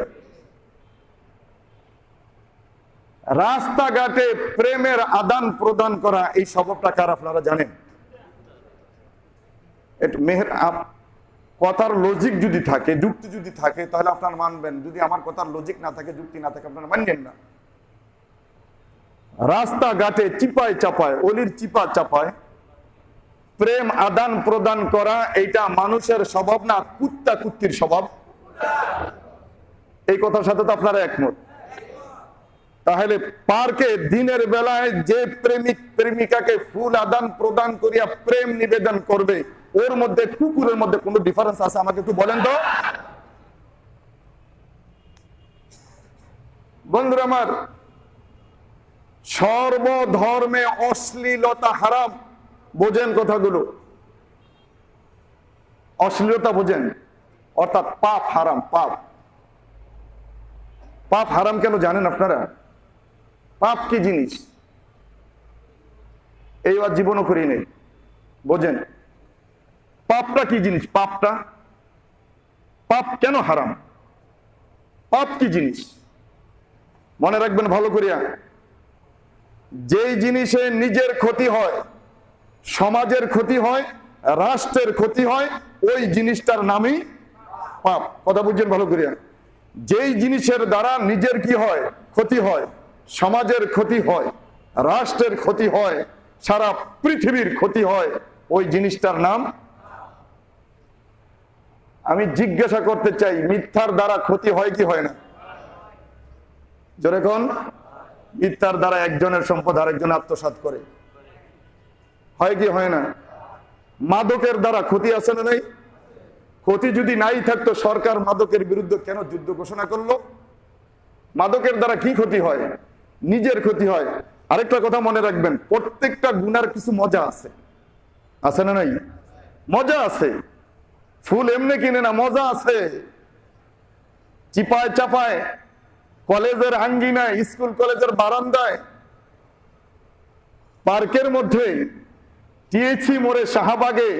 রাস্তাঘাটে প্রেমের আদান প্রদান করা, এই স্বভাবটা কার আপনারা জানেন? কথার লজিক যদি থাকে, যুক্তি যদি থাকে, তাহলে আপনারা মানবেন। যদি আমার কথার লজিক না থাকে, যুক্তি না থাকে, আপনারা মানবেন না। রাস্তাঘাটে চিপায় চাপায়, অলির চিপা চাপায় প্রেম আদান প্রদান করা, এইটা মানুষের স্বভাব না, কুত্তা কুত্তির স্বভাব। এই কথার সাথে তো আপনারা একমত। তাহলে পার্কে দিনের বেলায় যে প্রেমিক প্রেমিকাকে ফুল আদান প্রদান করিয়া প্রেম নিবেদন করবে, ওর মধ্যে কুকুরের মধ্যে কোনো ডিফারেন্স আছে? আমাকে একটু বলেন তো। বন্ধুরা আমার, সর্বধর্মে অশ্লীলতা হারাম। বোঝেন কথাগুলো? অশ্লীলতা বোঝেন? অর্থাৎ পাপ হারাম। পাপ পাপ হারাম কেন জানেন আপনারা? পাপ কি জিনিস এই আর জীবনও করি নেই। বোঝেন পাপটা কি জিনিস? পাপটা, পাপ কেন হারাম? পাপ কি জিনিস মনে রাখবেন ভালো করিয়া। যেই জিনিসে নিজের ক্ষতি হয়, সমাজের ক্ষতি হয়, রাষ্ট্রের ক্ষতি হয়, ওই জিনিসটার নামই পাপ। কথা বুঝছেন ভালো করিয়া? যেই জিনিসের দ্বারা নিজের কি হয়? ক্ষতি হয়, সমাজের ক্ষতি হয়, রাষ্ট্রের ক্ষতি হয়, সারা পৃথিবীর ক্ষতি হয়, ওই জিনিসটার নাম। আমি জিজ্ঞাসা করতে চাই, মিথ্যার দ্বারা ক্ষতি হয় কি হয় না? জোরে কোন? মিথ্যার দ্বারা একজনের সম্পদ আরেকজন আত্মসাৎ করে, হয় কি হয় না? মাদকের দ্বারা ক্ষতি আছে না নাই? ক্ষতি যদি নাই থাকতো, সরকার মাদকের বিরুদ্ধে কেন যুদ্ধ ঘোষণা করলো? মাদকের দ্বারা কি ক্ষতি হয়? নিজের ক্ষতি হয়। আরেকটা কথা মনে রাখবেন, প্রত্যেকটা গুনার কিছু মজা আছে, আছে না নাই? মজা আছে। ফুল এমনি কিনে না, মজা আছে। চিপায় চাপায়, কলেজের আঙ্গিনায়, স্কুল কলেজের বারান্দায়, পার্কের মধ্যে, টিএসি মোড়ে, শাহবাগে,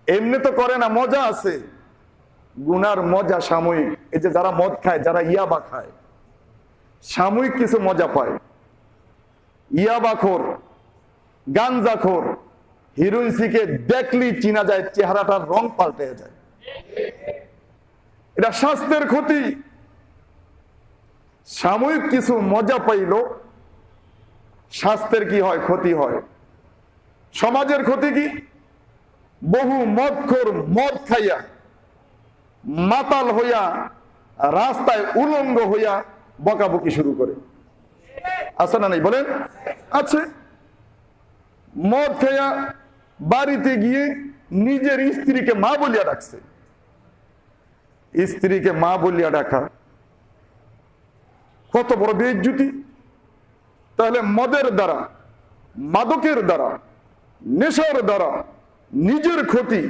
এমনি তো করে না, মজা আছে। গুনার মজা সাময়িক। এই যে যারা মদ খায়, যারা ইয়াবা খায়, সাময়িক কিছু মজা পায়। ইয়াবাখোর, গাঞ্জাখোর, হিরোইন শিখে দেখলি চিনা যায়, চেহারাটার রং পাল্টে যায়। এটা স্বাস্থ্যের ক্ষতি। সাময়িক কিছু মজা পাইল, স্বাস্থ্যের কি হয়? ক্ষতি হয়। সমাজের ক্ষতি কি? বহু মদখোর মদ খাইয়া মাতাল হইয়া রাস্তায় উলঙ্গ হইয়া বকাবকি শুরু করে। আছে না নাই বলেন? আছে। মদ খাইয়া বাড়িতে গিয়ে নিজের স্ত্রীকে মা বলিয়া ডাকছে। স্ত্রীকে মা বলিয়া ডাকা কত বড় বেইজ্জতি! তাহলে মদের দ্বারা, মাদকের দ্বারা, নেশার দ্বারা নিজের ক্ষতি,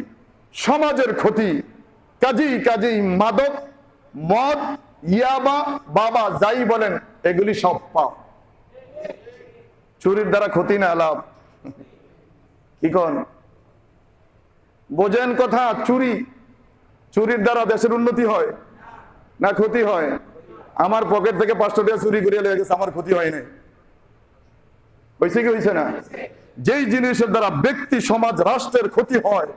সমাজের ক্ষতি। কাজেই মাদক, মদ, ইয়াবা, বাবা যাই বলেন, এগুলি সব পাপ। চুরির দ্বারা ক্ষতি না লাভ? কি কন? বোঝেন কথা? চুরির দ্বারা দেশের উন্নতি হয় না ক্ষতি হয়? আমার পকেট থেকে 500 টাকা চুরি করিয়া লেগে গেছে, আমার ক্ষতি হয় না? হয়েছে কি হয়েছে না? যেই জিনিসের দ্বারা ব্যক্তি, সমাজ, রাষ্ট্রের ক্ষতি হয়,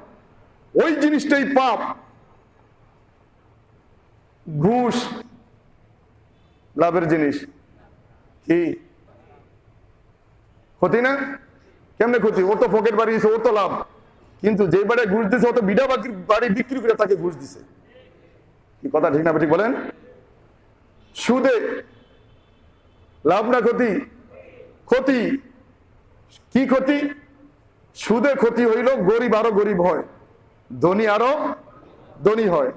ওই জিনিসটাই পাপ। ঘুষ লাভের জিনিস কি? ক্ষতি না? কেমনে ক্ষতি? ও তো পকেট বাড়িয়েছে, ও তো লাভ। কিন্তু যে বাড়ি ঘুষ দিছে, ও তো বিড়া বাড়ি বিক্রি করে তাকে ঘুষ দিছে। কি কথা ঠিক না ঠিক বলেন? সুদে লাভ না ক্ষতি? ক্ষতি। কি ক্ষতি? সুদে ক্ষতি হইল, গরিব আরো গরিব হয়, ধনী আরো ধনী হয়।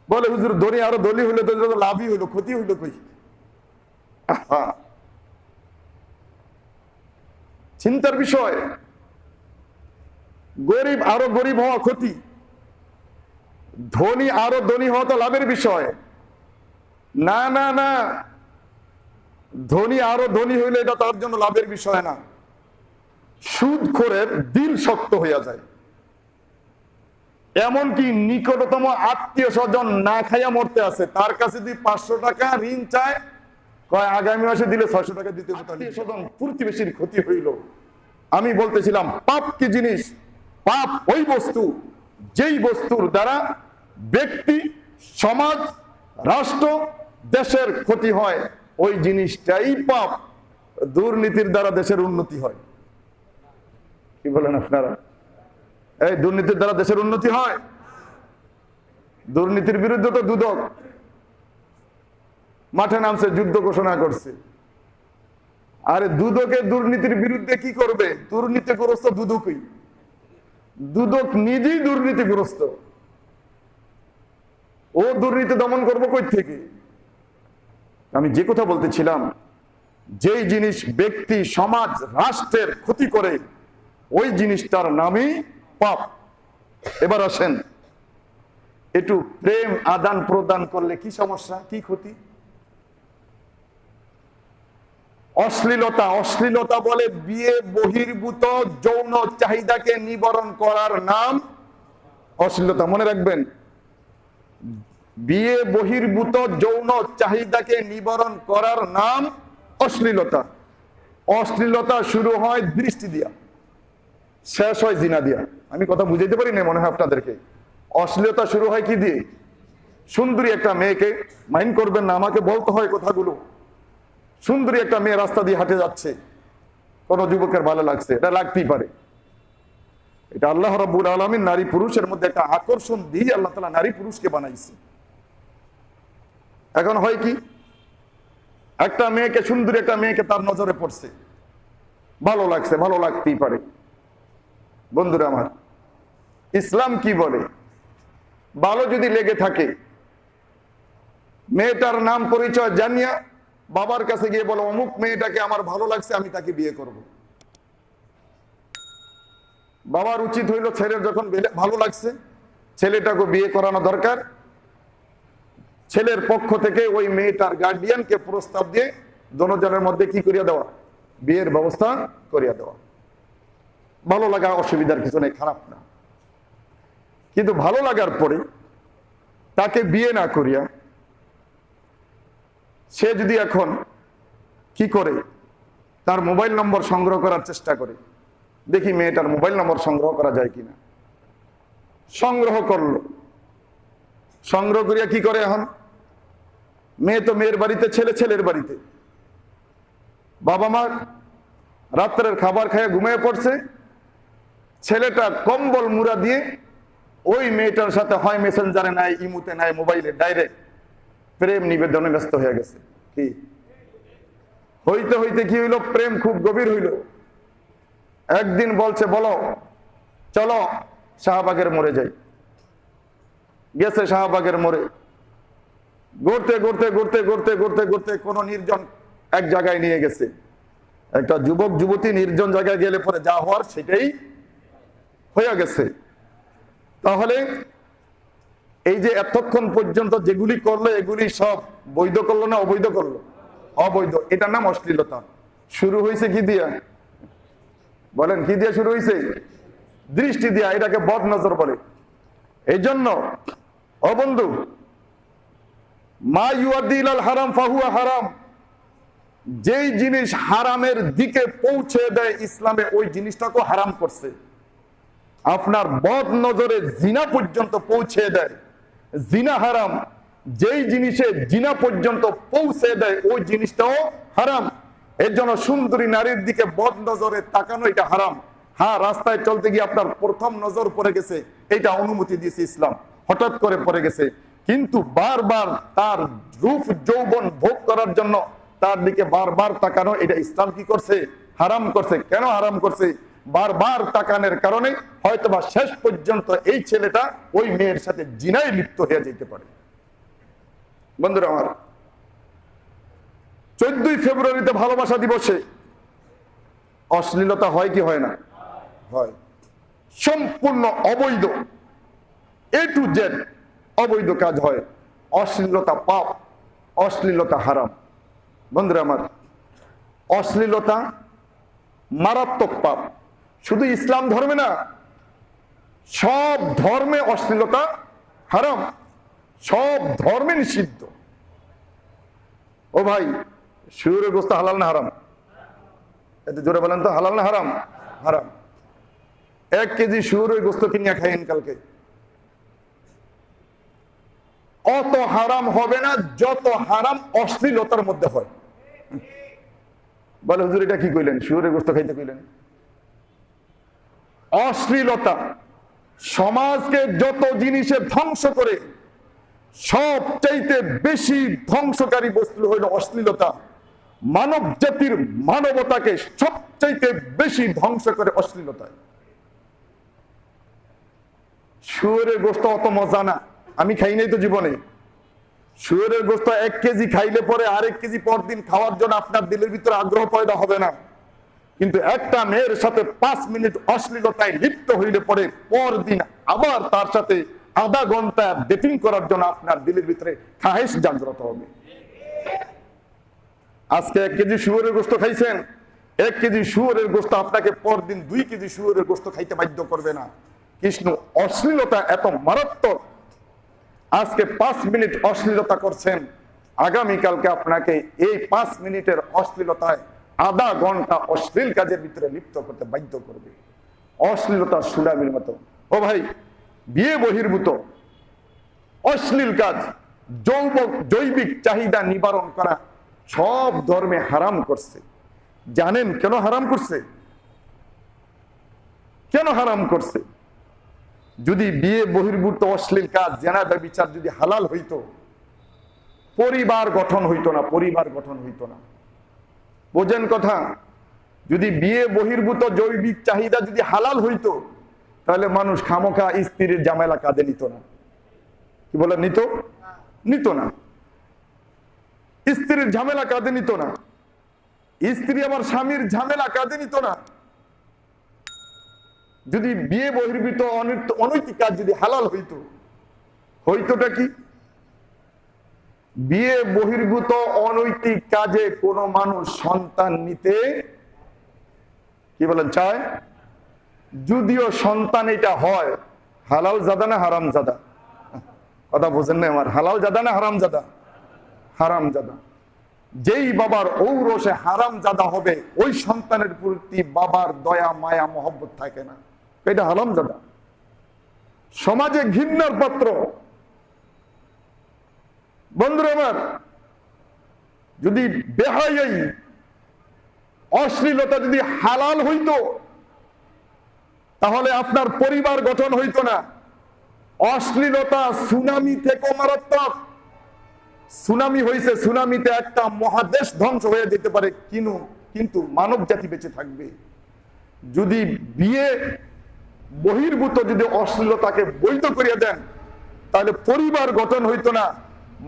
বলে হুজুর, ধনী আরো ধনী হইলে তো লাভই হইলো, ক্ষতি হইলো কই? চিন্তার বিষয়। গরিব আরো গরিব হওয়া ক্ষতি, ধনী আরো ধনী হওয়া তো লাভের বিষয়। না না না, ধনী আরো ধনী হইলে এটা তার জন্য লাভের বিষয় না। সুদখোরের দিল শক্ত হইয়া যায়। এমনকি নিকটতম আত্মীয় স্বজন না খাইয়া মরতে আছে, তার কাছে যদি 500 টাকা ঋণ চায়, কয় আগামী মাসে দিলে 600 টাকা দিতে হবে। আত্মীয় স্বজন, প্রতিবেশীর ক্ষতি হইল। আমি বলতেছিলাম, পাপ কি জিনিস? পাপ ওই বস্তু, যেই বস্তুর দ্বারা ব্যক্তি, সমাজ, রাষ্ট্র, দেশের ক্ষতি হয়, ওই জিনিসটাই পাপ। দুর্নীতির দ্বারা দেশের উন্নতি হয়। কি বলেন আপনারা? এই দুর্নীতির দ্বারা দেশের উন্নতি হয়? দুর্নীতির বিরুদ্ধে তো দুদক মাঠে নামছে, যুদ্ধ ঘোষণা করছে। আরে দুদকে দুর্নীতির বিরুদ্ধে কি করবে? দুর্নীতিগ্রস্ত দুদকই। দুদক নিজেই দুর্নীতিগ্রস্ত। ও দুর্নীতি দমন করবো কই থেকে? আমি যে কথা বলতেছিলাম, যেই জিনিস ব্যক্তি, সমাজ, রাষ্ট্রের ক্ষতি করে, ওই জিনিসটার নামই পাপ। এবার আসেন, একটু প্রেম আদান প্রদান করলে কি সমস্যা, কি ক্ষতি? অশ্লীলতা বলে বিয়ে বহির্ভূত যৌন চাহিদাকে নিবারণ করার নাম অশ্লীলতা। মনে রাখবেন, বিয়ে বহির্ভূত যৌন চাহিদাকে নিবারণ করার নাম অশ্লীলতা। অশ্লীলতা শুরু হয় দৃষ্টি দিয়া, শেষ হয় জিনা দিয়া। আমি কথা বুঝাইতে পারি না মনে হয় আপনাদেরকে। অশ্লীলতা শুরু হয় কি দিয়ে? সুন্দরী একটা মেয়েকে, মাইন্ড করবেন না, আমাকে বলতে হয় কথাগুলো। সুন্দরী একটা মেয়ে রাস্তা দিয়ে হাঁটে যাচ্ছে, কোন যুবকের ভালো লাগছে, এটা লাগতেই পারে। এটা আল্লাহ রাব্বুল আলামিন নারী পুরুষের মধ্যে একটা আকর্ষণ দিয়ে আল্লাহ তাআলা নারী পুরুষকে বানাইছে। এখন হয় কি, একটা মেয়েকে, সুন্দরী একটা মেয়েকে তার নজরে পড়ছে, ভালো লাগছে, ভালো লাগতেই পারে। বন্ধুরা আমার, ইসলাম কি বলে? ভালো যদি লেগে থাকে, মেয়েটার নাম পরিচয় জানিয়া বাবার কাছে গিয়ে বলো অমুক মেয়েটাকে আমার ভালো লাগছে, আমি তাকে বিয়ে করব। বাবার উচিত হইল ছেলের যখন ভালো লাগছে ছেলেটাকে বিয়ে করানো দরকার, ছেলের পক্ষ থেকে ওই মেয়েটার গার্ডিয়ানকে প্রস্তাব দিয়ে দোনোজনের মধ্যে কি করিয়া দেওয়া, বিয়ের ব্যবস্থা করিয়া দেওয়া। ভালো লাগা অসুবিধার কিছু নেই, খারাপ না। কিন্তু ভালো লাগার পরে তাকে বিয়ে না করিয়া সে যদি এখন কি করে তার মোবাইল নম্বর সংগ্রহ করার চেষ্টা করে, দেখি মেয়েটার মোবাইল নম্বর সংগ্রহ করা যায় কিনা। সংগ্রহ করলো, সংগ্রহ করিয়া কি করে, এখন মেয়ে তো মেয়ের বাড়িতে, ছেলে ছেলের বাড়িতে। বাবা মা রাত্রের খাবার খাইয়ে ঘুমিয়ে পড়ছে, ছেলেটা কম্বল মুড়া দিয়ে ওই মেয়েটার সাথে হয় মেসেঞ্জারে নাই, ইমুতে নাই, মোবাইলে ডাইরেক্ট প্রেম নিবেদনে ব্যস্ত হয়ে গেছে। কি হইতে হইতে কি হইল, প্রেম খুব গভীর হইল। একদিন বলছে বলো চলো শাহবাগের মোড়ে যাই। গেছে শাহবাগের মোড়ে, ঘুরতে ঘুরতে ঘুরতে ঘুরতে ঘুরতে ঘুরতে কোন নির্জন এক জায়গায় নিয়ে গেছে। একটা যুবক যুবতী নির্জন জায়গায় গেলে পরে যা হওয়ার সেটাই হয়ে গেছে। তাহলে এই যে এতক্ষণ পর্যন্ত যেগুলি করলো এগুলি সব বৈধ করলো না অবৈধ করলো? অবৈধ। এটার নাম অশ্লীলতা। শুরু হয়েছে কি দিয়া বলেন? কি দিয়া শুরু হয়েছে? দৃষ্টি দিয়া। এটাকে বদ নজর বলে। এই জন্য ও বন্ধু, মা ইউআদ্দি ইলাল হারাম ফাহুয়া হারাম, যেই জিনিস হারামের দিকে পৌঁছে দেয় ইসলামে ওই জিনিসটাকে হারাম করছে। আপনার বদ নজরে জিনা পর্যন্ত পৌঁছে দেয়, জিনা হারাম। যেই জিনিসে জিনা পর্যন্ত পৌঁছে দেয় ওই জিনিসটাও হারাম। এর জন্য সুন্দরী নারীর দিকে বদ নজরে তাকানো এটা হারাম। হ্যাঁ, রাস্তায় চলতে গিয়ে আপনার প্রথম নজর পড়ে গেছে, এটা অনুমতি দিয়েছে ইসলাম, হঠাৎ করে পড়ে গেছে। কিন্তু বারবার তার রূপ যৌবন ভোগ করার জন্য তার দিকে বারবার তাকানো এটা ইসলাম কি করছে? হারাম করছে। কেন হারাম করছে? বারবার তাকানোর কারণে হয়তোবা শেষ পর্যন্ত এই ছেলেটা ওই মেয়ের সাথে জিনায় লিপ্ত হয়ে যেতে পারে। বন্ধুরা আমার, 14ই ফেব্রুয়ারিতে ভালোবাসা দিবসে অশ্লীলতা হয় কি হয় না? হয়। সম্পূর্ণ অবৈধ, এ টু জেড অবৈধ কাজ হয়। অশ্লীলতা পাপ, অশ্লীলতা হারাম। বন্ধুরা আমার, অশ্লীলতা মারাত্মক পাপ। শুধু ইসলাম ধর্মে না, সব ধর্মে অশ্লীলতা হারাম, সব ধর্মে নিষিদ্ধ। ও ভাই, শুয়োরের গোশত হালাল না হারাম? এত জোরে বলেন তো, হালাল না হারাম? হারাম। 1 কেজি শুয়োরের গোশত কিনিয়া খাইন কালকে, অত হারাম হবে না যত হারাম অশ্লীলতার মধ্যে হয়। বলে হুজুর এটা কি কইলেন? শুয়োরের গোশত খাইতে কইলেন? অশ্লীলতা সমাজকে যত জিনিসে ধ্বংস করে সবচাইতে বেশি ধ্বংসকারী বস্তু হইল অশ্লীলতা। মানব জাতির মানবতাকে সবচাইতে বেশি ধ্বংস করে অশ্লীলতায়। শুয়োরের গোশত অত মজা না, আমি খাই নাই তো জীবনে। শুয়োরের গোশত 1 কেজি খাইলে পরে আরেক কেজি পরদিন খাওয়ার জন্য আপনার দিলের ভিতরে আগ্রহ পয়দা হবে না। কিন্তু একটা মেয়ের সাথে 5 মিনিট অশ্লীলতায় লিপ্ত হইলে পরে পরদিন আবার তার সাথে আধা ঘন্টা ডেটিং করার জন্য আপনার দিলের ভিতরে খাহেশ জাগ্রত হবে। আজকে 1 কেজি শুয়োরের গোশত খাইছেন, 1 কেজি শুয়োরের গোশত আপনাকে পরদিন 2 কেজি শুয়োরের গোশত খাইতে বাধ্য করবে না। কৃষ্ণ অশ্লীলতা এত মারাত্মক, আজকে 5 মিনিট অশ্লীলতা করছেন, আগামীকালকে আপনাকে এই 5 মিনিটের অশ্লীলতায় আধা ঘন্টা অশ্লীল কাজের ভিতরে লিপ্ত করতে বাধ্য করবে। অশ্লীলতা সুনামির মতো। ও ভাই, বিয়ে বহির্ভূত অশ্লীল কাজ, জৈবিক চাহিদা নিবারণ করা সব ধর্মে হারাম করছে। জানেন কেন হারাম করছে? কেন হারাম করছে? যদি বিয়ে বহির্ভূত অশ্লীল কাজ, জেনা ব্যভিচার যদি হালাল হইতো, পরিবার গঠন হইতো না, পরিবার গঠন হইতো না। বোঝেন কথা? যদি বিয়ে বহির্ভূত জৈবিক চাহিদা যদি হালাল হইতো, তাহলে মানুষ খামোখা স্ত্রীর ঝামেলা কাঁধে নিত না। কি বলে? নিত না। স্ত্রীর ঝামেলা কাঁধে নিত না, স্ত্রী আমার স্বামীর ঝামেলা কাঁধে নিত না। যদি বিয়ে বহির্ভূত অনৈতিক কাজ যদি হালাল হইতো, হইতোটা কি? বিয়ে বহির্ভূত অনৈতিক কাজে কোন মানুষ সন্তান নিতে কি বলেন চায়? যদিও সন্তান এটা হয় হালাল জাদা না হারাম জাদা? কথা বোঝেন না আমার? হালাল জাদা না হারাম জাদা? হারাম জাদা। যেই বাবার ঔরসে হারাম জাদা হবে, ওই সন্তানের প্রতি বাবার দয়া মায়া মহব্বত থাকে না, এটা হারাম জাদা। সমাজে ঘৃণার পাত্র। বন্ধুরা আমার, যদি বেহায়াই অশ্লীলতা যদি হালাল হইতো, তাহলে আপনার পরিবার গঠন হইতো না। অশ্লীলতা সুনামি থেকে মারাত্মক। সুনামি হয়েছে, সুনামিতে একটা মহাদেশ ধ্বংস হয়ে যেতে পারে, কিন্তু মানব জাতি বেঁচে থাকবে। যদি বিয়ে বহির্ভূত যদি অশ্লীলতাকে বৈধ করিয়ে দেন, তাহলে পরিবার গঠন হইতো না,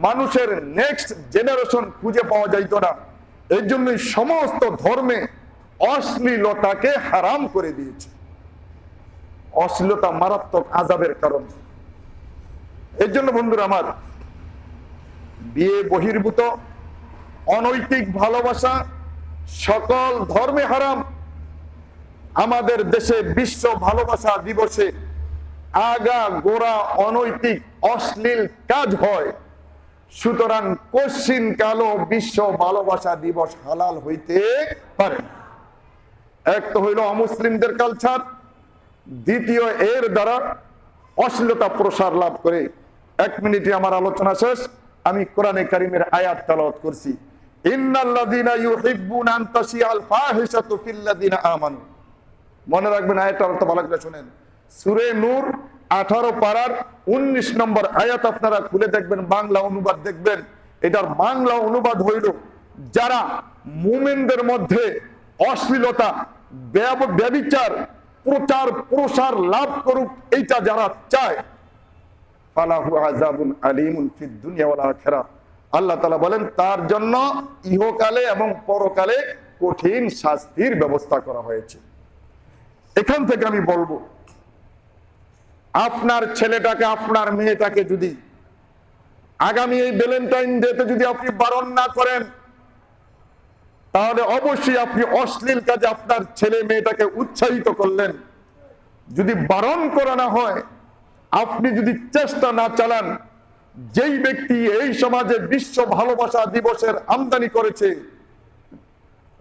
মানুষের নেক্সট জেনারেশন খুঁজে পাওয়া যাইতো না। এর জন্যই সমস্ত ধর্মে অশ্লীলতাকে হারাম করে দিয়েছে। অশ্লীলতা মারাত্মক আযাবের কারণ। এর জন্য বন্ধুরা আমার, বিয়ে বহির্ভূত অনৈতিক ভালোবাসা সকল ধর্মে হারাম। আমাদের দেশে বিশ্ব ভালোবাসা দিবসে আগা গোড়া অনৈতিক অশ্লীল কাজ হয়, সুতরাং কশিন কালো বিশ্ব ভালোবাসা দিবস হালাল হইতে পারে। এক তো হইল অমুসলিমদের কালচার, দ্বিতীয় এর দ্বারা অশ্লীলতা প্রসার লাভ করে। 1 মিনিটে আমার আলোচনা শেষ। আমি কোরআনে কারীমের আয়াত তেলাওয়াত করছি, ইন্নাল্লাযীনা ইউহিব্বুনা আন তাশিআল ফাহিশাতু ফিল্লাযীনা আমানু। মনে রাখবেন, আয়াতটা অর্থ ভালো করে শুনেন। সূরা নূর 18 পারার 19 নম্বর আয়াত আপনারা খুলে দেখবেন, বাংলা অনুবাদ দেখবেন। এটার বাংলা অনুবাদ হইল, যারা মুমিনদের মধ্যে অশ্লীলতা ব্যভিচার প্রচার প্রসার লাভ করুক, এইটা যারা চায়, ফালাহু আযাবুন আলীমুন ফিদ দুনিয়া ওয়াল আখিরাহ। আল্লাহ তাআলা বলেন, তার জন্য ইহকালে এবং পরকালে কঠিন শাস্তির ব্যবস্থা করা হয়েছে। এখান থেকে আমি বলবো, আপনার ছেলেটাকে আপনার মেয়েটাকে যদি আগামী এই ভ্যালেন্টাইন ডেতে যদি আপনি বারণ না করেন, তাহলে অবশ্যই আপনি অশ্লীল কাজে আপনার ছেলে মেয়েটাকে উৎসাহিত করলেন। যদি বারণ করা না হয়, আপনি যদি চেষ্টা না চালান, যেই ব্যক্তি এই সমাজে বিশ্ব ভালোবাসা দিবসের আমদানি করেছে,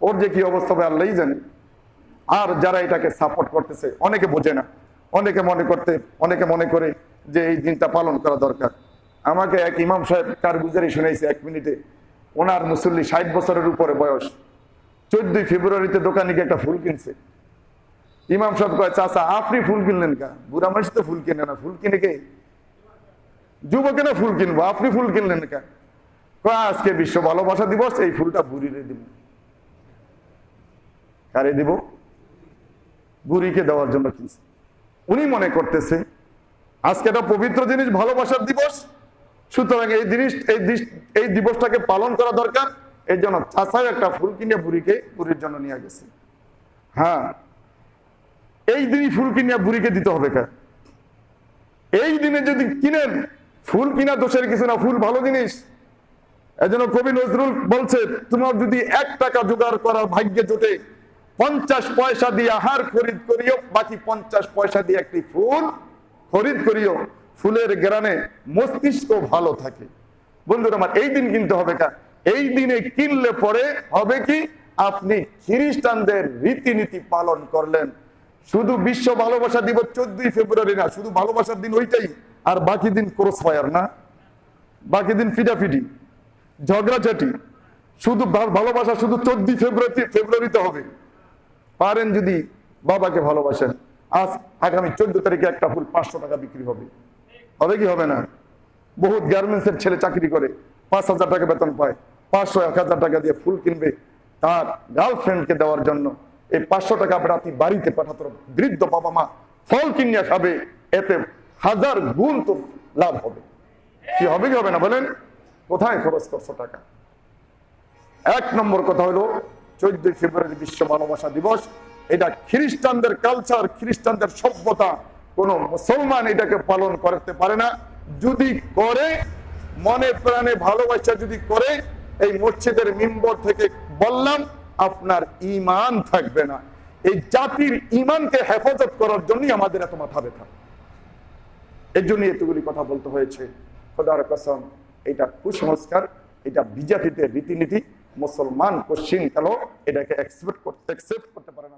ওর যে কি অবস্থা হবে আল্লাহই জানে। আর যারা এটাকে সাপোর্ট করতেছে, অনেকে বোঝে না, অনেকে মনে করে যে এই দিনটা পালন করা দরকার। আমাকে এক ইমাম সাহেব কারগুজারি শুনাইছে 1 মিনিটে। ওনার মুসল্লি 60 বছরের উপরে বয়স, 14 ফেব্রুয়ারিতে দোকানে গিয়ে একটা ফুল কিনছে। ইমাম সাহেব কয়, চাচা আপনি ফুল কিনলেন কা? বুড়া মানুষ তো ফুল কিনে না, ফুল কিনে কে? যুবকে না ফুল কিনবো, আপনি ফুল কিনলেন কা? কয় আজকে বিশ্ব ভালোবাসা দিবস, এই ফুলটা বুড়িরে দিব। কারে দিব? বুড়িকে দেওয়ার জন্য কিনছে। উনি মনে করতেছে আজকে একটা পবিত্র জিনিস, ভালোবাসার দিবস, সুতরাং এই দিবসটাকে পালন করা দরকার। এই জন্য চাচাও একটা ফুল কিনে বুড়ির জন্য নিয়ে গেছে। হ্যাঁ, এই দিনই ফুল কিনে বুড়িকে দিতে হবে কা? এই দিনে যদি কিনেন, ফুল কিনা দোষের কিছু না, ফুল ভালো জিনিস। এজন্য কবি নজরুল বলছে, তোমার যদি 1 টাকা জোগাড় করার ভাগ্যে জোটে, 50 পয়সা দিয়ে আহার খরিদ করিও, বাকি 50 পয়সা দিয়ে একটি ফুল খরিদ করিও, ফুলের গ্রানে মস্তিষ্ক ভালো থাকে। বন্ধুরা আমার, এই দিন কিনতে হবে কা? এই দিনে কিনলে পরে হবে কি, আপনি খ্রিস্টানদের রীতিনীতি পালন করলেন। শুধু বিশ্ব ভালোবাসা দিবস 14 ফেব্রুয়ারি না, শুধু ভালোবাসার দিন ওইটাই, আর বাকি দিন ক্রস ফায়ার না, বাকি দিন ফিডাফিডি ঝগড়াঝাটি। শুধু ভালোবাসা শুধু 14 ফেব্রুয়ারিতে হবে। পারেন যদি বাবাকে ভালোবাসেন, আগামী 14 তারিখে একটা ফুল 500 টাকা বিক্রি হবে। হবে কি হবে না? বহুত গার্মেন্টসের ছেলে চাকরি করে, 5000 টাকা বেতন পায়, 500-1000 টাকা দিয়ে ফুল কিনবে তার গার্লফ্রেন্ডকে দেওয়ার জন্য। এই 500 টাকা আপনি বাড়িতে পাঠাতে, বৃদ্ধ বাবা মা ফল কিনিয়া খাবে, এতে 1000 গুণ তো লাভ হবে। কি হবে কি হবে না বলেন? কোথায় খরচ করছো টাকা? এক নম্বর কথা হলো 14 ফেব্রুয়ারি বিশ্ব ভালোবাসা দিবস। এটা খ্রিস্টানদের কালচার, খ্রিস্টানদের সভ্যতা। কোন মুসলমান এটাকে পালন করতে পারে না। যদি করে, মনে প্রাণে ভালোবাসা যদি করে, এই মসজিদের মিম্বর থেকে বললাম আপনার ঈমান থাকবে না। এই জাতির ঈমানকে হেফাজত করার জন্যই আমাদের এত মাথা ব্যথা। এর জন্য এতগুলি কথা বলতে হয়েছে। খোদার কসম, এটা কুসংস্কার, এটা বিজাতিতে রীতিনীতি। মুসলমান পশ্চিম কালো এটাকে একসেপ্ট করতে পারে না।